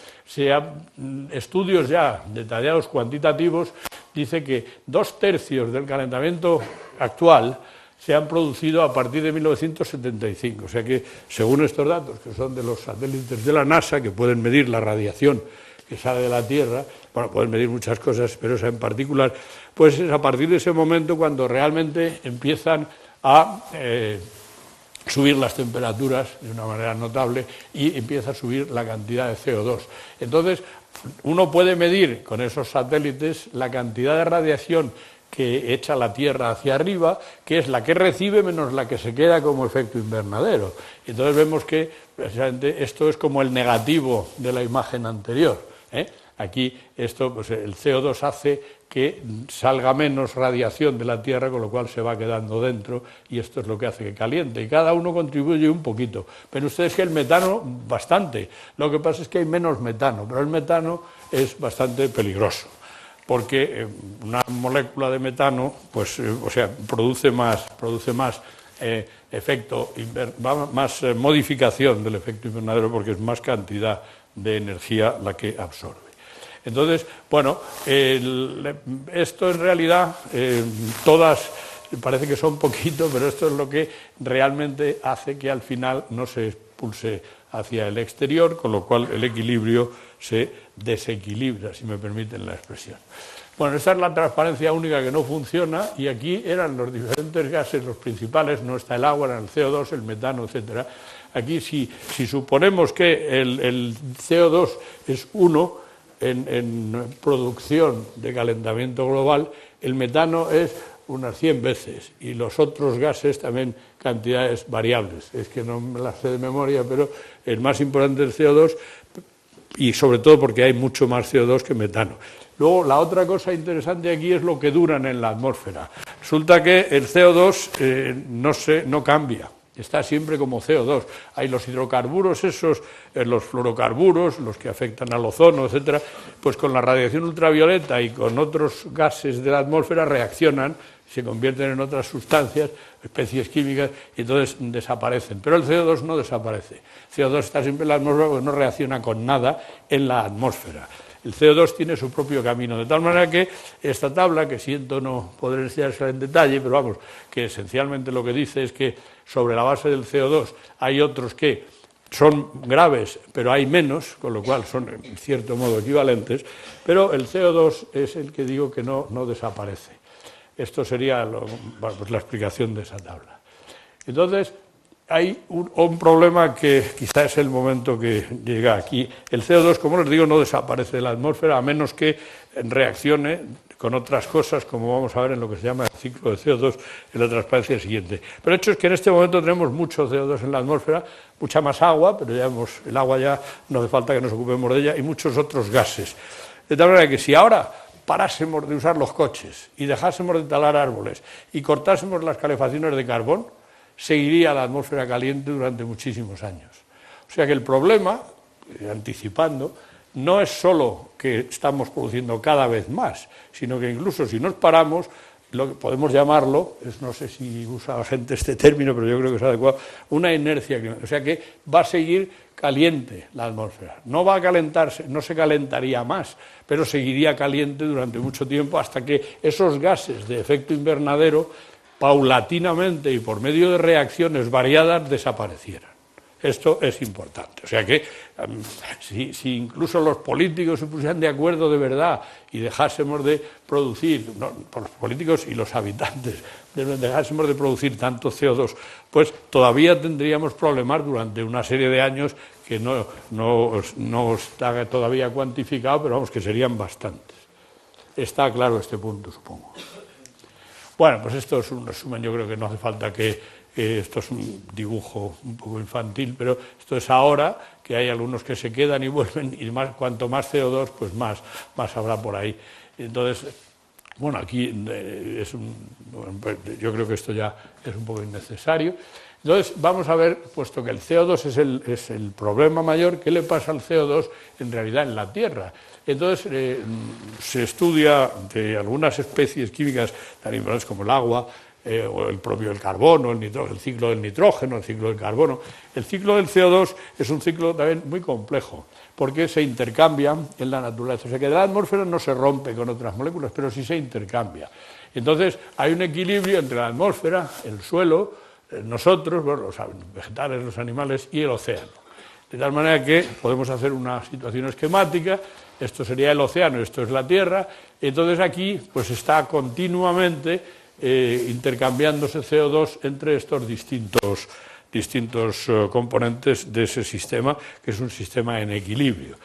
estudios ya detallados cuantitativos dice que 2/3 del calentamiento actual se han producido a partir de 1975, o sea que según estos datos, que son de los satélites de la NASA, que pueden medir la radiación que sale de la Tierra, bueno, pueden medir muchas cosas, pero esa en particular, pues es a partir de ese momento cuando realmente empiezan a subir las temperaturas de una manera notable y empieza a subir la cantidad de CO2. Entonces, uno puede medir con esos satélites la cantidad de radiación que echa la Tierra hacia arriba, que es la que recibe menos la que se queda como efecto invernadero. Entonces vemos que precisamente esto es como el negativo de la imagen anterior, ¿eh? Aquí esto, pues el CO2 hace que salga menos radiación de la Tierra, con lo cual se va quedando dentro, y esto es lo que hace que caliente. Y cada uno contribuye un poquito. Pero ustedes que el metano, bastante. Lo que pasa es que hay menos metano, pero el metano es bastante peligroso, porque una molécula de metano, pues, produce más más modificación del efecto invernadero, porque es más cantidad de energía la que absorbe. Entonces, bueno, esto en realidad, todas parece que son poquito, pero esto es lo que realmente hace que al final no se expulse hacia el exterior, con lo cual el equilibrio se desequilibra, si me permiten la expresión. Bueno, esta es la transparencia única que no funciona, y aquí eran los diferentes gases, los principales, no está el agua, eran el CO2, el metano, etcétera. Aquí, si suponemos que el CO2 es 1, en producción de calentamiento global, el metano es unas 100 veces, y los otros gases también cantidades variables. Es que no me las sé de memoria, pero el más importante es el CO2, y sobre todo porque hay mucho más CO2 que metano. Luego, la otra cosa interesante aquí es lo que duran en la atmósfera. Resulta que el CO2 no cambia. Está siempre como CO2. Hay los hidrocarburos esos, los fluorocarburos, los que afectan al ozono, etcétera, pues con la radiación ultravioleta y con otros gases de la atmósfera reaccionan, se convierten en otras sustancias, especies químicas, y entonces desaparecen. Pero el CO2 no desaparece. El CO2 está siempre en la atmósfera porque no reacciona con nada en la atmósfera. El CO2 tiene su propio camino, de tal manera que esta tabla, que siento no poder enseñársela en detalle, pero vamos, que esencialmente lo que dice es que sobre la base del CO2 hay otros que son graves, pero hay menos, con lo cual son en cierto modo equivalentes, pero el CO2 es el que digo que no desaparece. Esto sería pues la explicación de esa tabla. Entonces, hay un problema que quizá es el momento que llega aquí. El CO2, como les digo, no desaparece de la atmósfera, a menos que reaccione con otras cosas, como vamos a ver en lo que se llama el ciclo de CO2 en la transparencia siguiente. Pero el hecho es que en este momento tenemos mucho CO2 en la atmósfera, mucha más agua, pero el agua ya no hace falta que nos ocupemos de ella, y muchos otros gases. De tal manera que si ahora parásemos de usar los coches y dejásemos de talar árboles y cortásemos las calefacciones de carbón, seguiría la atmósfera caliente durante muchísimos años. O sea que el problema, anticipando, no es solo que estamos produciendo cada vez más, sino que incluso si nos paramos, lo que podemos llamarlo, no sé si usa la gente este término, pero yo creo que es adecuado, una inercia climática. O sea que va a seguir caliente la atmósfera. No va a calentarse, no se calentaría más, pero seguiría caliente durante mucho tiempo hasta que esos gases de efecto invernadero paulatinamente y por medio de reacciones variadas desaparecieran. Esto es importante. O sea que si incluso los políticos se pusieran de acuerdo de verdad y dejásemos de producir, por los políticos y los habitantes, dejásemos de producir tanto CO2, pues todavía tendríamos problemas durante una serie de años que no está todavía cuantificado, pero vamos, que serían bastantes. Está claro este punto, supongo. Bueno, pues esto es un resumen, yo creo que no hace falta que esto es un dibujo un poco infantil, pero esto es ahora, que hay algunos que se quedan y vuelven, y cuanto más CO2, pues más habrá por ahí. Entonces, bueno, aquí yo creo que esto ya es un poco innecesario. Entonces, vamos a ver, puesto que el CO2 es el problema mayor, ¿qué le pasa al CO2 en realidad en la Tierra? Entonces, se estudia de algunas especies químicas tan importantes como el agua, o el propio carbono, el ciclo del nitrógeno, el ciclo del carbono. El ciclo del CO2 es un ciclo también muy complejo, porque se intercambian en la naturaleza. O sea que la atmósfera no se rompe con otras moléculas, pero sí se intercambia. Entonces, hay un equilibrio entre la atmósfera, el suelo, nosotros, bueno, los vegetales, los animales y el océano. De tal manera que podemos hacer una situación esquemática. Esto sería el océano, esto es la Tierra. Entonces aquí pues está continuamente intercambiándose CO2 entre estos distintos componentes de ese sistema, que es un sistema en equilibrio.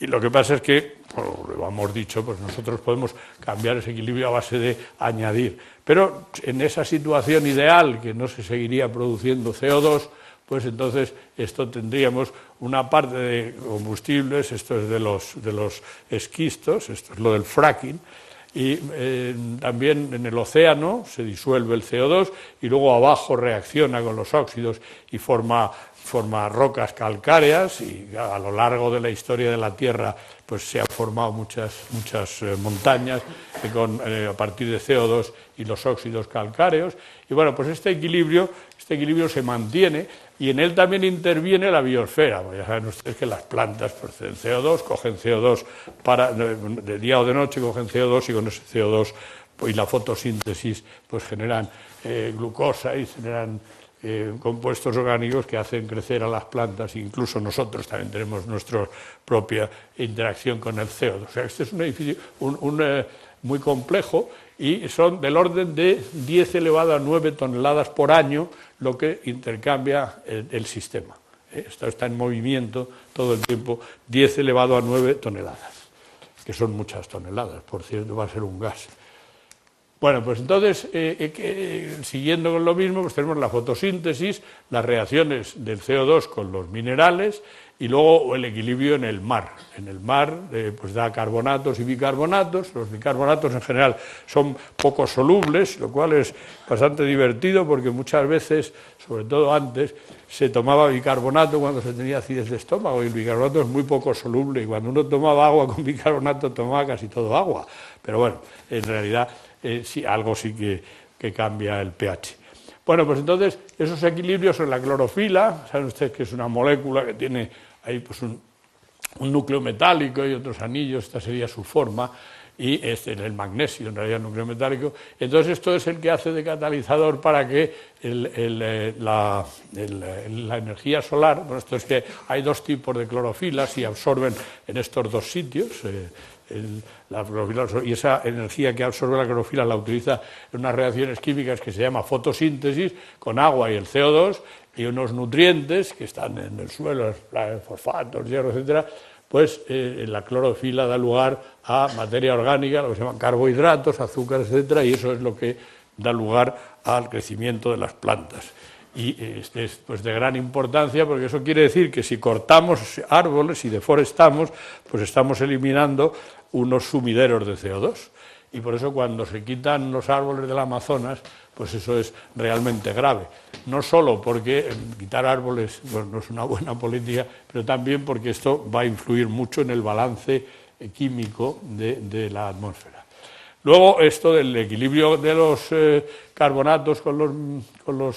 Y lo que pasa es que, como lo hemos dicho, pues nosotros podemos cambiar ese equilibrio a base de añadir. Pero en esa situación ideal, que no se seguiría produciendo CO2, pues entonces esto tendríamos una parte de combustibles, esto es de los esquistos, esto es lo del fracking, y también en el océano se disuelve el CO2 y luego abajo reacciona con los óxidos y forma rocas calcáreas, y a lo largo de la historia de la Tierra pues se han formado muchas montañas a partir de CO2 y los óxidos calcáreos. Y bueno, pues este equilibrio se mantiene, y en él también interviene la biosfera. Ya saben ustedes que las plantas proceden CO2, cogen CO2 de día o de noche, cogen CO2 y con ese CO2 y la fotosíntesis pues generan glucosa y generan compuestos orgánicos que hacen crecer a las plantas. Incluso nosotros también tenemos nuestra propia interacción con el CO2. O sea, este es un edificio muy complejo, y son del orden de 10 elevado a 9 toneladas por año lo que intercambia el sistema. Esto está en movimiento todo el tiempo, 10 elevado a 9 toneladas, que son muchas toneladas, por cierto, va a ser un gas. Bueno, pues entonces, siguiendo con lo mismo, pues tenemos la fotosíntesis, las reacciones del CO2 con los minerales, y luego el equilibrio en el mar. En el mar pues da carbonatos y bicarbonatos. Los bicarbonatos en general son poco solubles, lo cual es bastante divertido, porque muchas veces, sobre todo antes, se tomaba bicarbonato cuando se tenía acidez de estómago, y el bicarbonato es muy poco soluble, y cuando uno tomaba agua con bicarbonato tomaba casi todo agua. Pero bueno, en realidad sí, algo sí que cambia el pH. Bueno, pues entonces esos equilibrios en la clorofila, saben ustedes que es una molécula que tiene ahí pues un núcleo metálico y otros anillos, esta sería su forma, y el magnesio en realidad núcleo metálico. Entonces esto es el que hace de catalizador para que la energía solar, bueno, esto es que hay dos tipos de clorofilas y absorben en estos dos sitios, la clorofila, y esa energía que absorbe la clorofila la utiliza en unas reacciones químicas que se llama fotosíntesis con agua y el CO2 y unos nutrientes que están en el suelo, fosfatos, hierro, etcétera. Pues la clorofila da lugar a materia orgánica, lo que se llaman carbohidratos, azúcares, etcétera, y eso es lo que da lugar al crecimiento de las plantas. Y este es pues de gran importancia, porque eso quiere decir que si cortamos árboles y deforestamos, pues estamos eliminando unos sumideros de CO2. Y por eso cuando se quitan los árboles del Amazonas, pues eso es realmente grave. No solo porque quitar árboles no es una buena política, pero también porque esto va a influir mucho en el balance químico de la atmósfera. Luego, esto del equilibrio de los carbonatos con los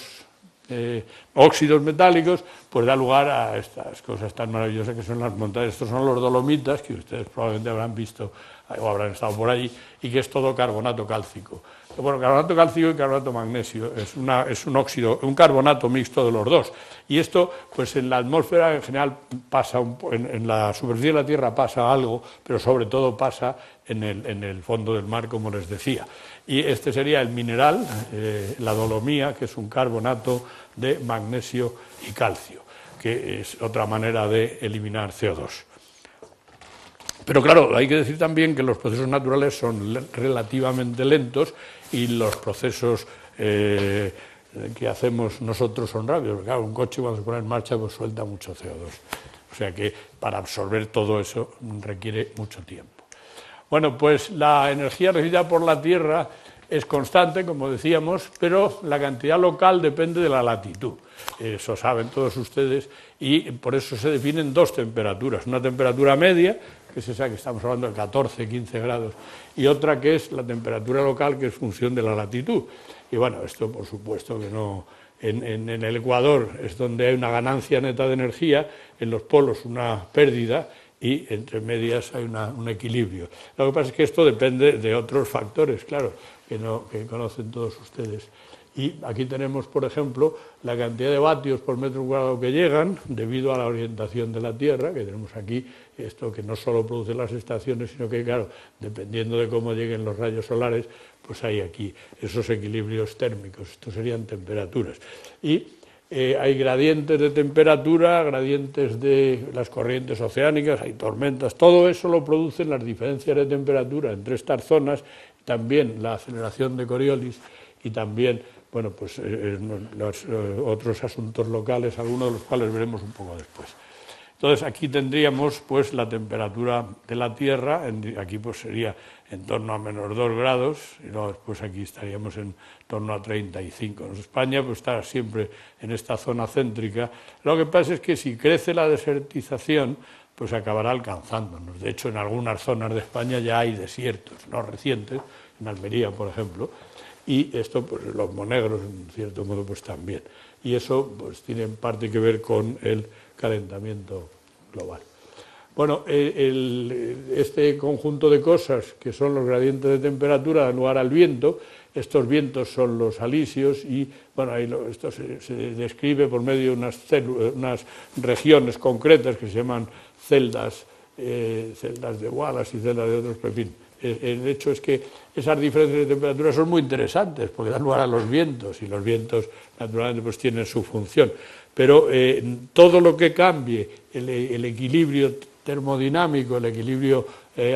óxidos metálicos, pues da lugar a estas cosas tan maravillosas que son las montañas. Estos son los Dolomitas, que ustedes probablemente habrán visto o habrán estado por allí, y que es todo carbonato cálcico. Bueno, carbonato cálcico y carbonato magnesio, es un óxido, un carbonato mixto de los dos. Y esto, pues en la atmósfera en general pasa, en la superficie de la Tierra pasa algo, pero sobre todo pasa en el fondo del mar, como les decía. Y este sería el mineral, la dolomía, que es un carbonato de magnesio y calcio, que es otra manera de eliminar CO2. Pero claro, hay que decir también que los procesos naturales son relativamente lentos y los procesos que hacemos nosotros son rápidos. Claro, un coche cuando se pone en marcha pues suelta mucho CO2. O sea que para absorber todo eso requiere mucho tiempo. Bueno, pues la energía recibida por la Tierra es constante, como decíamos, pero la cantidad local depende de la latitud. Eso saben todos ustedes, y por eso se definen dos temperaturas. Una temperatura media, que es esa que estamos hablando de 14, 15 grados, y otra que es la temperatura local, que es función de la latitud. Y bueno, esto por supuesto que no... En el Ecuador es donde hay una ganancia neta de energía, en los polos una pérdida, y entre medias hay un equilibrio. Lo que pasa es que esto depende de otros factores, claro, que conocen todos ustedes. Y aquí tenemos, por ejemplo, la cantidad de vatios por metro cuadrado que llegan debido a la orientación de la Tierra, que tenemos aquí, esto que no solo produce las estaciones, sino que, claro, dependiendo de cómo lleguen los rayos solares, pues hay aquí esos equilibrios térmicos, estos serían temperaturas. Y hay gradientes de temperatura, gradientes de las corrientes oceánicas, hay tormentas, todo eso lo producen las diferencias de temperatura entre estas zonas, también la aceleración de Coriolis y también, bueno, pues los otros asuntos locales, algunos de los cuales veremos un poco después. Entonces aquí tendríamos pues la temperatura de la Tierra, aquí pues sería en torno a menos 2 grados, y luego después aquí estaríamos en torno a 35. En España pues está siempre en esta zona céntrica. Lo que pasa es que si crece la desertización, pues acabará alcanzándonos. De hecho, en algunas zonas de España ya hay desiertos, no recientes, en Almería, por ejemplo, y esto, pues los monegros, en cierto modo, pues también. Y eso pues tiene en parte que ver con el calentamiento global. Bueno, este conjunto de cosas que son los gradientes de temperatura dan lugar al viento. Estos vientos son los alisios y bueno, esto se describe por medio de unas regiones concretas que se llaman celdas de Wallace y celdas de otros, pero en fin. El hecho es que esas diferencias de temperatura son muy interesantes porque dan lugar a los vientos y los vientos naturalmente pues tienen su función. Pero todo lo que cambie el equilibrio termodinámico, el equilibrio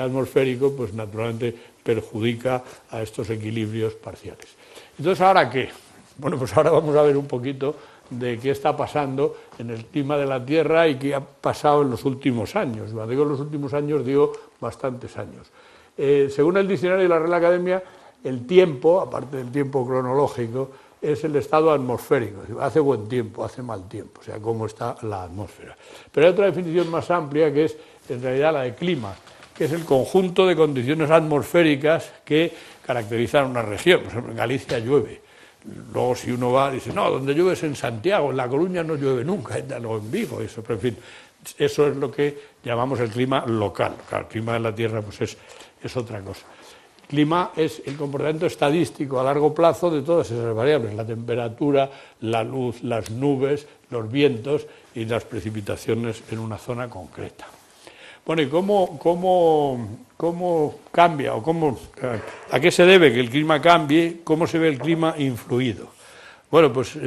atmosférico, pues naturalmente perjudica a estos equilibrios parciales. Entonces, ¿ahora qué? Bueno, pues ahora vamos a ver un poquito de qué está pasando en el clima de la Tierra y qué ha pasado en los últimos años. Cuando digo los últimos años, digo bastantes años. Según el diccionario de la Real Academia, el tiempo, aparte del tiempo cronológico, es el estado atmosférico. Hace buen tiempo, hace mal tiempo, o sea, cómo está la atmósfera. Pero hay otra definición más amplia que es, en realidad, la de clima, que es el conjunto de condiciones atmosféricas que caracterizan una región. Por ejemplo, en Galicia llueve. Luego, si uno va, dice, no, donde llueve es en Santiago, en La Coruña no llueve nunca, o en Vigo, eso, pero en fin, eso es lo que llamamos el clima local. Claro, el clima de la Tierra pues es otra cosa. El clima es el comportamiento estadístico a largo plazo de todas esas variables, la temperatura, la luz, las nubes, los vientos y las precipitaciones en una zona concreta. Bueno, ¿y cómo cambia o a qué se debe que el clima cambie? ¿Cómo se ve el clima influido? Bueno, pues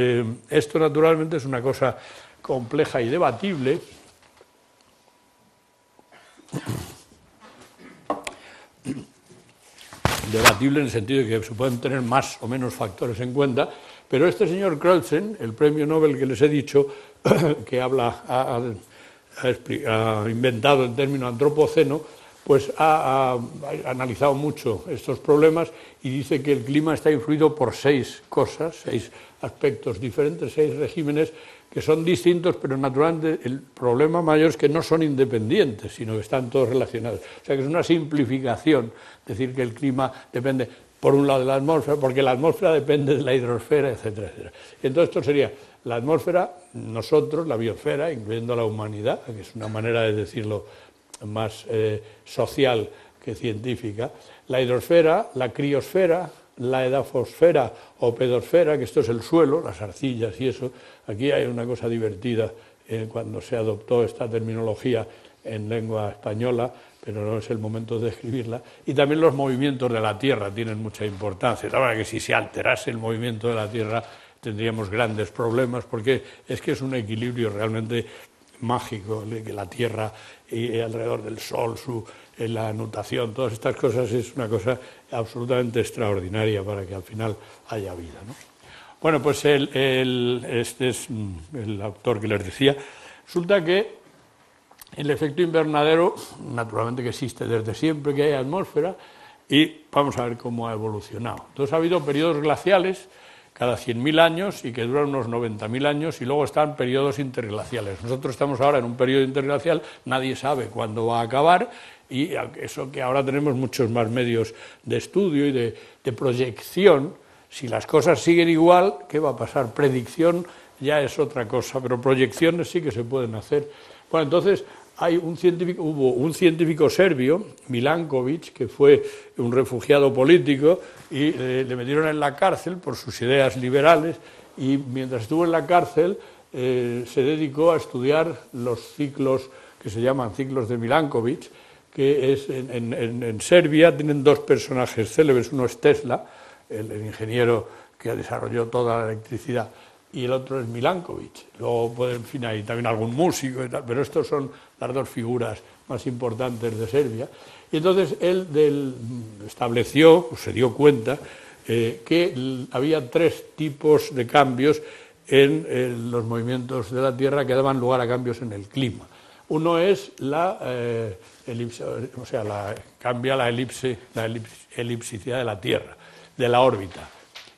esto naturalmente es una cosa compleja y debatible. Debatible en el sentido de que se pueden tener más o menos factores en cuenta, pero este señor Crutzen, el premio Nobel que les he dicho, que ha inventado el término antropoceno, pues ha analizado mucho estos problemas y dice que el clima está influido por 6 cosas, 6 aspectos diferentes, 6 regímenes que son distintos, pero naturalmente el problema mayor es que no son independientes, sino que están todos relacionados. O sea que es una simplificación decir que el clima depende, por un lado, de la atmósfera, porque la atmósfera depende de la hidrosfera, etcétera, etcétera. Entonces esto sería la atmósfera, nosotros, la biosfera, incluyendo la humanidad, que es una manera de decirlo más social, que científica, la hidrosfera, la criosfera, la edafosfera o pedosfera, que esto es el suelo, las arcillas y eso. Aquí hay una cosa divertida cuando se adoptó esta terminología en lengua española, pero no es el momento de escribirla. Y también los movimientos de la Tierra tienen mucha importancia. La verdad que si se alterase el movimiento de la Tierra tendríamos grandes problemas, porque es que es un equilibrio realmente mágico, que la Tierra y alrededor del Sol, la nutación, todas estas cosas es una cosa absolutamente extraordinaria para que al final haya vida, ¿no? Bueno, pues este es el autor que les decía. Resulta que el efecto invernadero, naturalmente que existe desde siempre que hay atmósfera, y vamos a ver cómo ha evolucionado. Entonces ha habido periodos glaciales cada 100.000 años y que duran unos 90.000 años, y luego están periodos interglaciales. Nosotros estamos ahora en un periodo interglacial, nadie sabe cuándo va a acabar, y eso que ahora tenemos muchos más medios de estudio y de proyección. Si las cosas siguen igual, ¿qué va a pasar? Predicción ya es otra cosa, pero proyecciones sí que se pueden hacer. Bueno, entonces hubo un científico serbio, Milanković, que fue un refugiado político, y le metieron en la cárcel por sus ideas liberales, y mientras estuvo en la cárcel se dedicó a estudiar los ciclos que se llaman ciclos de Milanković, que es en Serbia tienen dos personajes célebres. Uno es Tesla, el ingeniero que desarrolló toda la electricidad, y el otro es Milanković. Luego, en fin, hay también algún músico y tal, pero estos son las dos figuras más importantes de Serbia. Y entonces él estableció, se dio cuenta, que había tres tipos de cambios en los movimientos de la Tierra que daban lugar a cambios en el clima. Uno es la elipse, o sea, cambia la elipsicidad de la Tierra, de la órbita.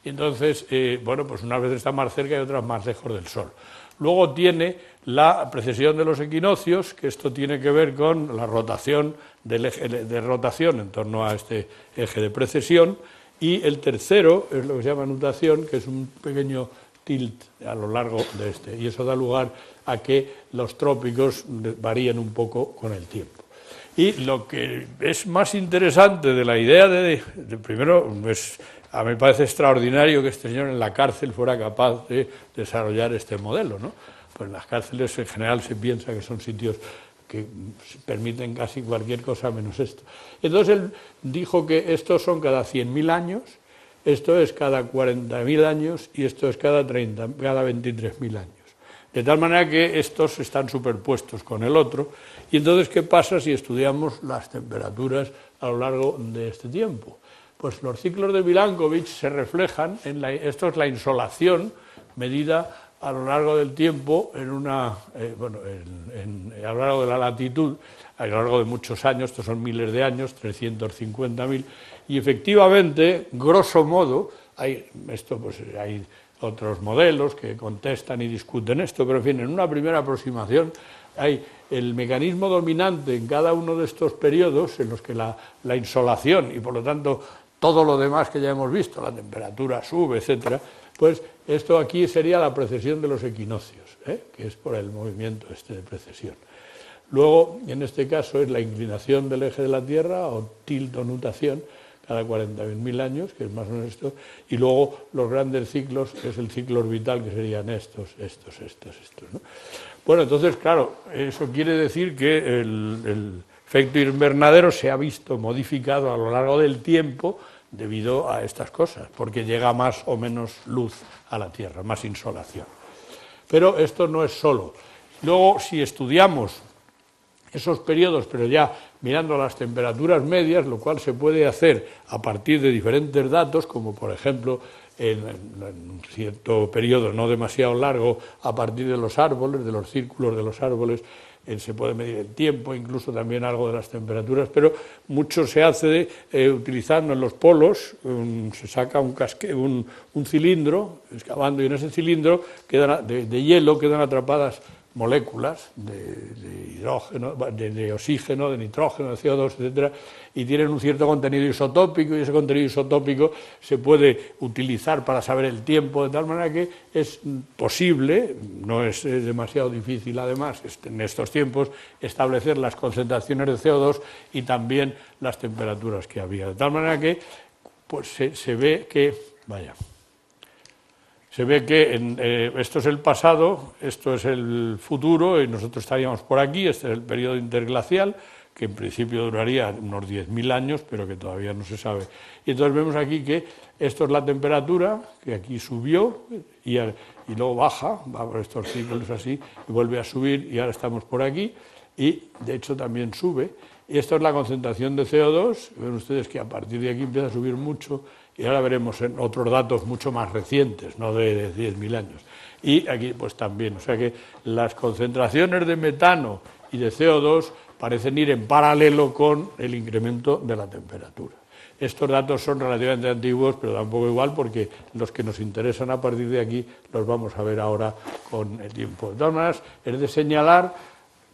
Y entonces, bueno, pues unas veces está más cerca y otras más lejos del Sol. Luego tiene la precesión de los equinoccios, que esto tiene que ver con la rotación del eje de rotación en torno a este eje de precesión. Y el tercero es lo que se llama nutación, que es un pequeño tilt a lo largo de este. Y eso da lugar a que los trópicos varíen un poco con el tiempo. Y lo que es más interesante de la idea primero, pues, a mí me parece extraordinario que este señor en la cárcel fuera capaz de desarrollar este modelo, ¿no? Pues en las cárceles en general se piensa que son sitios que permiten casi cualquier cosa menos esto. Entonces él dijo que estos son cada 100.000 años, esto es cada 40.000 años y esto es cada 23.000 años. De tal manera que estos están superpuestos con el otro. Y entonces, ¿qué pasa si estudiamos las temperaturas a lo largo de este tiempo? Pues los ciclos de Milanković se reflejan esto es la insolación medida a lo largo del tiempo a lo largo de la latitud, a lo largo de muchos años, estos son miles de años, 350.000, y efectivamente, grosso modo, hay otros modelos que contestan y discuten esto, pero en fin, en una primera aproximación hay el mecanismo dominante en cada uno de estos periodos en los que la insolación y por lo tanto todo lo demás que ya hemos visto, la temperatura sube, etcétera, pues esto aquí sería la precesión de los equinoccios, que es por el movimiento de precesión. Luego, en este caso, es la inclinación del eje de la Tierra, o tilt o nutación, cada 40.000 años, que es más o menos esto, y luego los grandes ciclos, que es el ciclo orbital, que serían estos, ¿no? Bueno, entonces, claro, eso quiere decir que el efecto invernadero se ha visto modificado a lo largo del tiempo debido a estas cosas, porque llega más o menos luz a la Tierra, más insolación. Pero esto no es solo. Luego, si estudiamos esos periodos, pero ya mirando las temperaturas medias, lo cual se puede hacer a partir de diferentes datos, como por ejemplo en un cierto periodo no demasiado largo, a partir de los árboles, de los círculos de los árboles, se puede medir el tiempo, incluso también algo de las temperaturas, pero mucho se hace utilizando en los polos, se saca un cilindro, excavando, y en ese cilindro de hielo quedan atrapadas moléculas de hidrógeno, de oxígeno, de nitrógeno, de CO2, etcétera, y tienen un cierto contenido isotópico, y ese contenido isotópico se puede utilizar para saber el tiempo, de tal manera que es posible, no es demasiado difícil además en estos tiempos, establecer las concentraciones de CO2 y también las temperaturas que había, de tal manera que pues se ve que, esto es el pasado, esto es el futuro, y nosotros estaríamos por aquí, este es el periodo interglacial, que en principio duraría unos 10.000 años, pero que todavía no se sabe. Y entonces vemos aquí que esto es la temperatura, que aquí subió, y luego baja, va por estos ciclos así, y vuelve a subir, y ahora estamos por aquí, y de hecho también sube. Y esto es la concentración de CO2, ven ustedes que a partir de aquí empieza a subir mucho, y ahora veremos en otros datos mucho más recientes, no de 10.000 años. Y aquí pues también, o sea que las concentraciones de metano y de CO2 parecen ir en paralelo con el incremento de la temperatura. Estos datos son relativamente antiguos, pero tampoco igual, porque los que nos interesan a partir de aquí los vamos a ver ahora con el tiempo. De todas maneras, es de señalar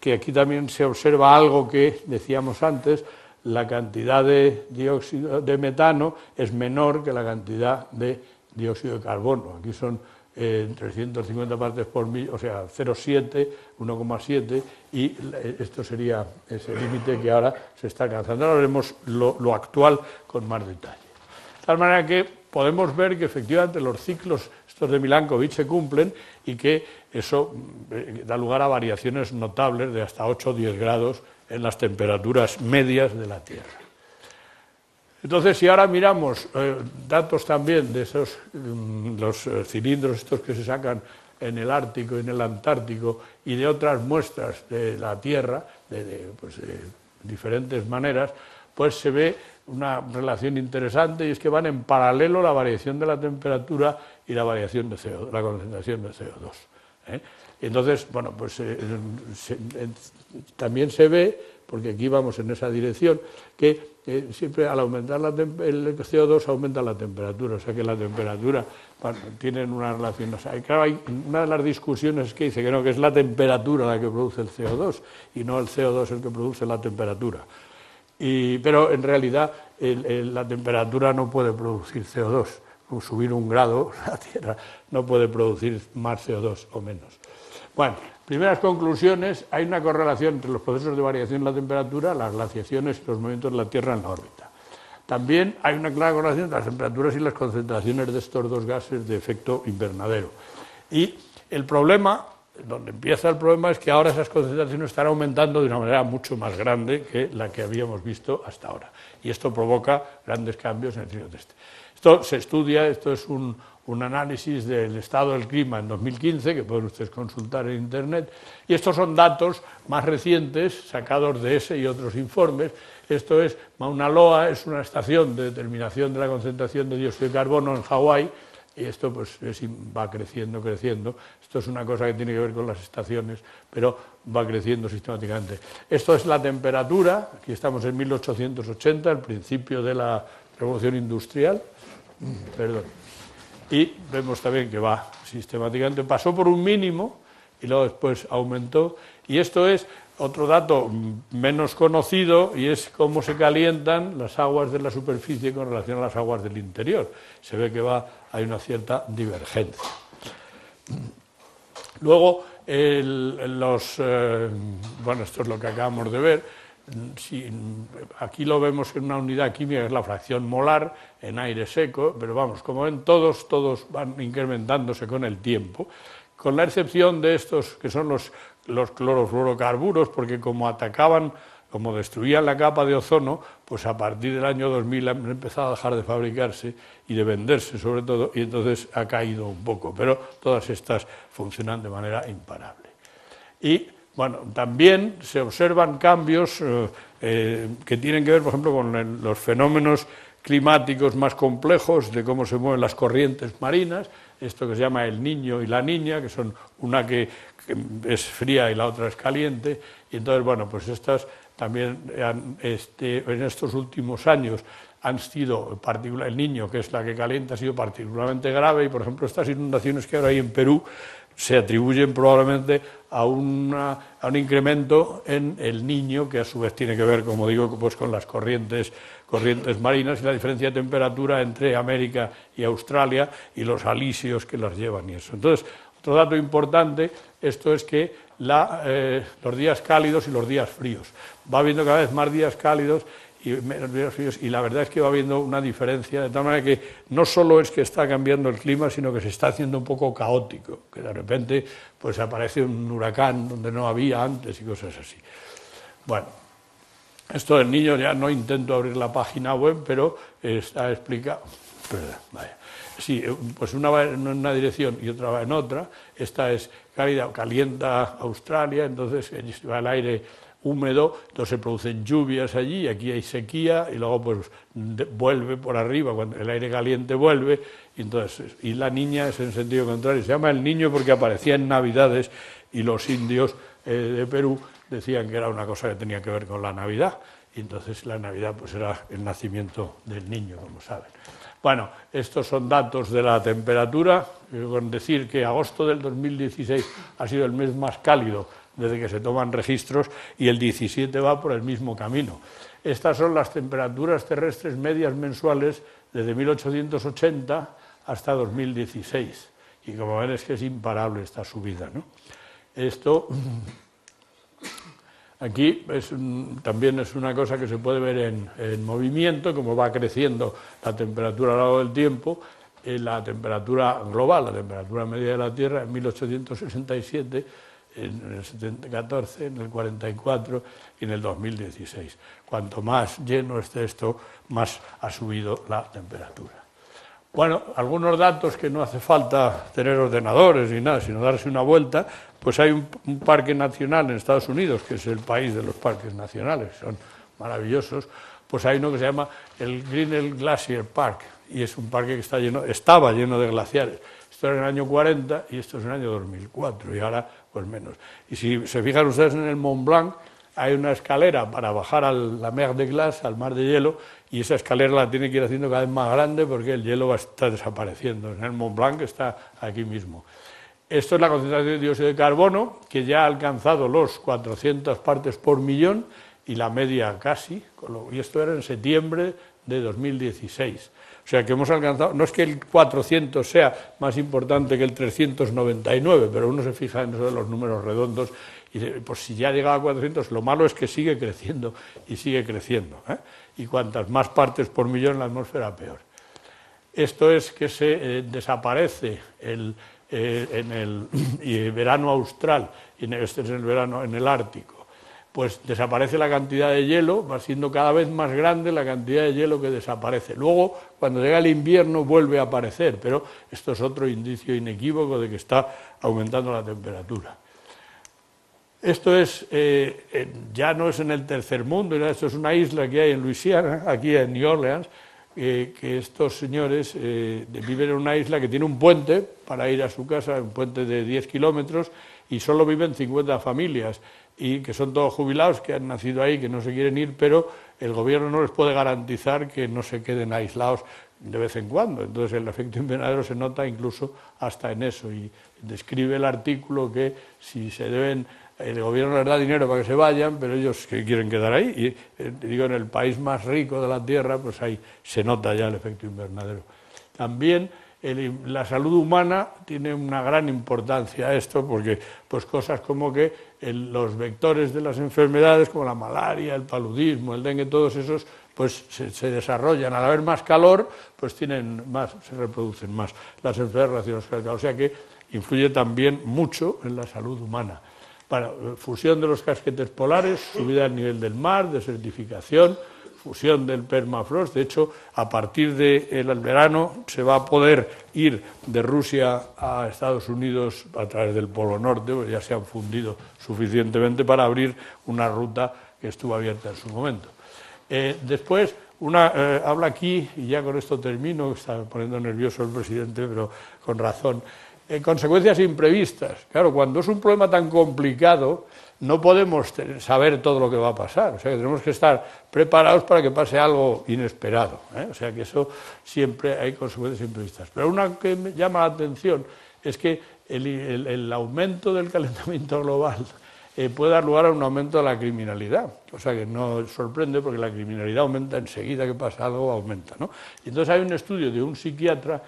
que aquí también se observa algo que decíamos antes, la cantidad de dióxido de metano es menor que la cantidad de dióxido de carbono. Aquí son 350 partes por millón, o sea, 0,7, 1,7, y esto sería ese límite que ahora se está alcanzando. Ahora veremos lo actual con más detalle. De tal manera que podemos ver que efectivamente los ciclos estos de Milankovitch se cumplen y que eso da lugar a variaciones notables de hasta 8 o 10 grados en las temperaturas medias de la Tierra. Entonces, si ahora miramos datos también de esos los cilindros estos que se sacan en el Ártico y en el Antártico y de otras muestras de la Tierra, de diferentes maneras, pues se ve una relación interesante, y es que van en paralelo la variación de la temperatura y la variación de CO2, la concentración de CO2. Entonces, bueno, pues también se ve, porque aquí vamos en esa dirección, que siempre al aumentar el CO2 aumenta la temperatura, o sea que la temperatura, bueno, tienen una relación. O sea, claro, hay una de las discusiones que dice que no, que es la temperatura la que produce el CO2 y no el CO2 el que produce la temperatura. Pero en realidad la temperatura no puede producir CO2. Subir 1 grado la Tierra no puede producir más CO2 o menos. Bueno, primeras conclusiones: hay una correlación entre los procesos de variación de la temperatura, las glaciaciones y los movimientos de la Tierra en la órbita. También hay una clara correlación entre las temperaturas y las concentraciones de estos dos gases de efecto invernadero. Y el problema, donde empieza el problema, es que ahora esas concentraciones están aumentando de una manera mucho más grande que la que habíamos visto hasta ahora. Y esto provoca grandes cambios en el ciclo de este. Esto se estudia, esto es un análisis del estado del clima en 2015, que pueden ustedes consultar en Internet, y estos son datos más recientes, sacados de ese y otros informes. Esto es Mauna Loa, es una estación de determinación de la concentración de dióxido de carbono en Hawái, y esto pues va creciendo. Esto es una cosa que tiene que ver con las estaciones, pero va creciendo sistemáticamente. Esto es la temperatura, aquí estamos en 1880, el principio de la revolución industrial, y vemos también que va sistemáticamente, pasó por un mínimo y luego después aumentó, y esto es otro dato menos conocido, y es cómo se calientan las aguas de la superficie con relación a las aguas del interior. Se ve que hay una cierta divergencia. Luego, bueno, esto es lo que acabamos de ver. Aquí lo vemos en una unidad química, que es la fracción molar en aire seco, pero vamos, como ven, todos van incrementándose con el tiempo, con la excepción de estos que son los clorofluorocarburos, porque como destruían la capa de ozono, pues a partir del año 2000 han empezado a dejar de fabricarse y de venderse sobre todo, y entonces ha caído un poco, pero todas estas funcionan de manera imparable. Y bueno, también se observan cambios que tienen que ver, por ejemplo, con los fenómenos climáticos más complejos, de cómo se mueven las corrientes marinas, esto que se llama el Niño y la Niña, que son una que es fría y la otra es caliente, y entonces, bueno, pues estas también en estos últimos años han sido el Niño, que es la que calienta, ha sido particularmente grave, y por ejemplo estas inundaciones que ahora hay en Perú se atribuyen probablemente a un incremento en el Niño, que a su vez tiene que ver, como digo, pues con las corrientes marinas y la diferencia de temperatura entre América y Australia y los alisios que las llevan y eso. Entonces, otro dato importante, esto es que los días cálidos y los días fríos. Va habiendo cada vez más días cálidos y menos días fríos, y la verdad es que va habiendo una diferencia, de tal manera que no solo es que está cambiando el clima, sino que se está haciendo un poco caótico, que de repente pues aparece un huracán donde no había antes y cosas así. Bueno, esto del Niño ya no intento abrir la página web, pero está explicado. Perdón, vaya. Sí, pues una va en una dirección y otra va en otra. Esta es cálida, calienta Australia, entonces va el aire húmedo, entonces se producen lluvias allí, aquí hay sequía y luego pues vuelve por arriba, cuando el aire caliente vuelve, y la Niña es en sentido contrario. Se llama el Niño porque aparecía en Navidades y los indios de Perú decían que era una cosa que tenía que ver con la Navidad, y entonces la Navidad pues era el nacimiento del Niño, como saben. Bueno, estos son datos de la temperatura, con decir que agosto del 2016 ha sido el mes más cálido desde que se toman registros, y el 17 va por el mismo camino. Estas son las temperaturas terrestres medias mensuales desde 1880 hasta 2016, y como ven es que es imparable esta subida, ¿no? Esto aquí también es una cosa que se puede ver en movimiento, como va creciendo la temperatura a lo largo del tiempo. La temperatura global, la temperatura media de la Tierra en 1867, en el 14, en el 44 y en el 2016. Cuanto más lleno esté esto, más ha subido la temperatura. Bueno, algunos datos que no hace falta tener ordenadores ni nada, sino darse una vuelta. Pues hay un parque nacional en Estados Unidos, que es el país de los parques nacionales, son maravillosos. Pues hay uno que se llama el Grinnell Glacier Park, y es un parque que estaba lleno de glaciares. Esto era en el año 40 y esto es en el año 2004, y ahora pues menos. Y si se fijan ustedes en el Mont Blanc, hay una escalera para bajar a la mer de glace, al mar de hielo, y esa escalera la tiene que ir haciendo cada vez más grande porque el hielo va a estar desapareciendo. En el Mont Blanc está aquí mismo. Esto es la concentración de dióxido de carbono, que ya ha alcanzado los 400 partes por millón, y la media casi, y esto era en septiembre de 2016. O sea que hemos alcanzado, no es que el 400 sea más importante que el 399, pero uno se fija en eso de los números redondos y dice, pues si ya ha llegado a 400, lo malo es que sigue creciendo y sigue creciendo, ¿eh? Y cuantas más partes por millón en la atmósfera, peor. Esto es que se desaparece en el verano austral, y este es el verano en el Ártico. Pues desaparece la cantidad de hielo, va siendo cada vez más grande la cantidad de hielo que desaparece. Luego, cuando llega el invierno, vuelve a aparecer, pero esto es otro indicio inequívoco de que está aumentando la temperatura. Esto es, ya no es en el tercer mundo, esto es una isla que hay en Luisiana, aquí en New Orleans, que estos señores viven en una isla que tiene un puente para ir a su casa, un puente de 10 kilómetros, y solo viven 50 familias, y que son todos jubilados, que han nacido ahí, que no se quieren ir, pero el gobierno no les puede garantizar que no se queden aislados de vez en cuando. Entonces el efecto invernadero se nota incluso hasta en eso, y describe el artículo que si se deben, el gobierno les da dinero para que se vayan, pero ellos que quieren quedar ahí, y digo, en el país más rico de la Tierra, pues ahí se nota ya el efecto invernadero. También la salud humana tiene una gran importancia esto, porque pues cosas como que los vectores de las enfermedades como la malaria, el paludismo, el dengue, todos esos pues se desarrollan. Al haber más calor, pues tienen más, se reproducen más las enfermedades relacionadas con el calor, o sea que influye también mucho en la salud humana. Bueno, fusión de los casquetes polares, subida del nivel del mar, desertificación, fusión del permafrost. De hecho, a partir del verano se va a poder ir de Rusia a Estados Unidos a través del Polo Norte, porque ya se han fundido suficientemente para abrir una ruta que estuvo abierta en su momento. Después, habla aquí, y ya con esto termino, está poniendo nervioso el presidente, pero con razón, consecuencias imprevistas. Claro, cuando es un problema tan complicado, no podemos saber todo lo que va a pasar, o sea que tenemos que estar preparados para que pase algo inesperado, ¿eh? O sea que eso siempre hay consecuencias imprevistas. Pero una que me llama la atención es que el aumento del calentamiento global puede dar lugar a un aumento de la criminalidad, o sea que no sorprende porque la criminalidad aumenta enseguida que pasa algo, aumenta, ¿no? Y entonces hay un estudio de un psiquiatra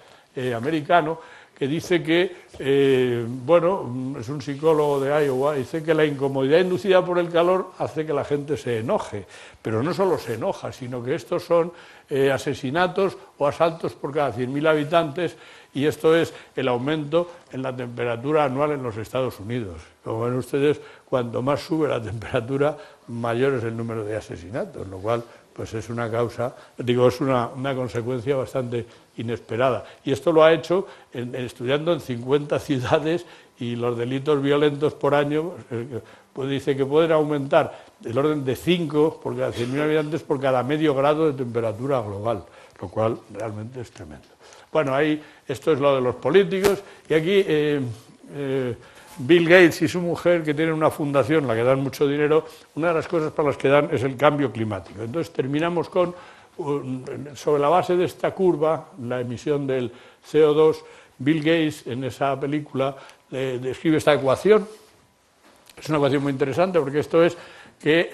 americano que dice que, bueno, es un psicólogo de Iowa, dice que la incomodidad inducida por el calor hace que la gente se enoje, pero no solo se enoja, sino que estos son asesinatos o asaltos por cada 100.000 habitantes, y esto es el aumento en la temperatura anual en los Estados Unidos. Como ven ustedes, cuanto más sube la temperatura, mayor es el número de asesinatos, lo cual pues es una causa, digo, es una consecuencia bastante inesperada. Y esto lo ha hecho estudiando en 50 ciudades, y los delitos violentos por año, pues dice que pueden aumentar del orden de 5 por cada 100.000 habitantes por cada medio grado de temperatura global, lo cual realmente es tremendo. Bueno, ahí esto es lo de los políticos, y aquí Bill Gates y su mujer, que tienen una fundación, la que dan mucho dinero, una de las cosas para las que dan es el cambio climático. Entonces terminamos con, sobre la base de esta curva, la emisión del CO2, Bill Gates en esa película describe esta ecuación. Es una ecuación muy interesante porque esto es que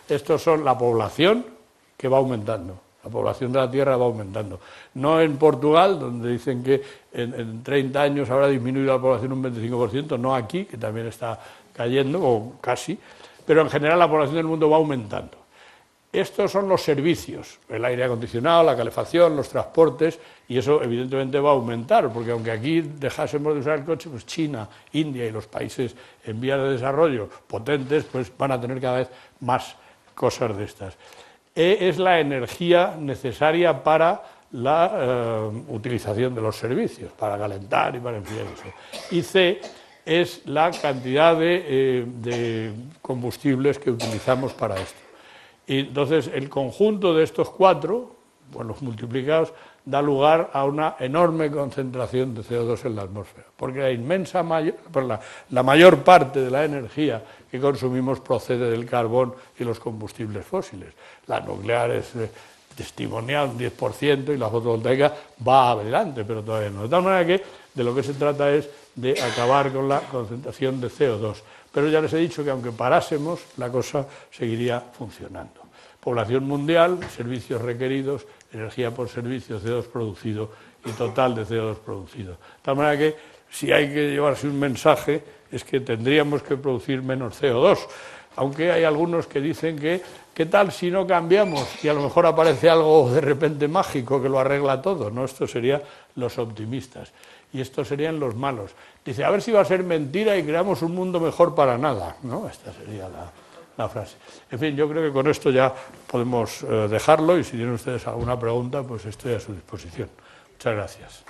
estos son la población que va aumentando. La población de la Tierra va aumentando. No en Portugal, donde dicen que en 30 años habrá disminuido la población un 25%, no aquí, que también está cayendo, o casi, pero en general la población del mundo va aumentando. Estos son los servicios, el aire acondicionado, la calefacción, los transportes, y eso evidentemente va a aumentar, porque aunque aquí dejásemos de usar el coche, pues China, India y los países en vías de desarrollo potentes, pues van a tener cada vez más cosas de estas. E es la energía necesaria para la utilización de los servicios, para calentar y para enfriar eso. Y C es la cantidad de combustibles que utilizamos para esto. Y entonces el conjunto de estos cuatro, pues los multiplicados, da lugar a una enorme concentración de CO2 en la atmósfera, porque la mayor parte de la energía que consumimos procede del carbón y los combustibles fósiles. La nuclear es testimonial, un 10%, y la fotovoltaica va adelante, pero todavía no. De tal manera que de lo que se trata es de acabar con la concentración de CO2. Pero ya les he dicho que aunque parásemos, la cosa seguiría funcionando. Población mundial, servicios requeridos, energía por servicio, CO2 producido y total de CO2 producido. De tal manera que si hay que llevarse un mensaje es que tendríamos que producir menos CO2, aunque hay algunos que dicen que ¿qué tal si no cambiamos y a lo mejor aparece algo de repente mágico que lo arregla todo? ¿No? Estos serían los optimistas y estos serían los malos. Dice, a ver si va a ser mentira y creamos un mundo mejor para nada, ¿no? Esta sería la frase. En fin, yo creo que con esto ya podemos dejarlo, y si tienen ustedes alguna pregunta, pues estoy a su disposición. Muchas gracias.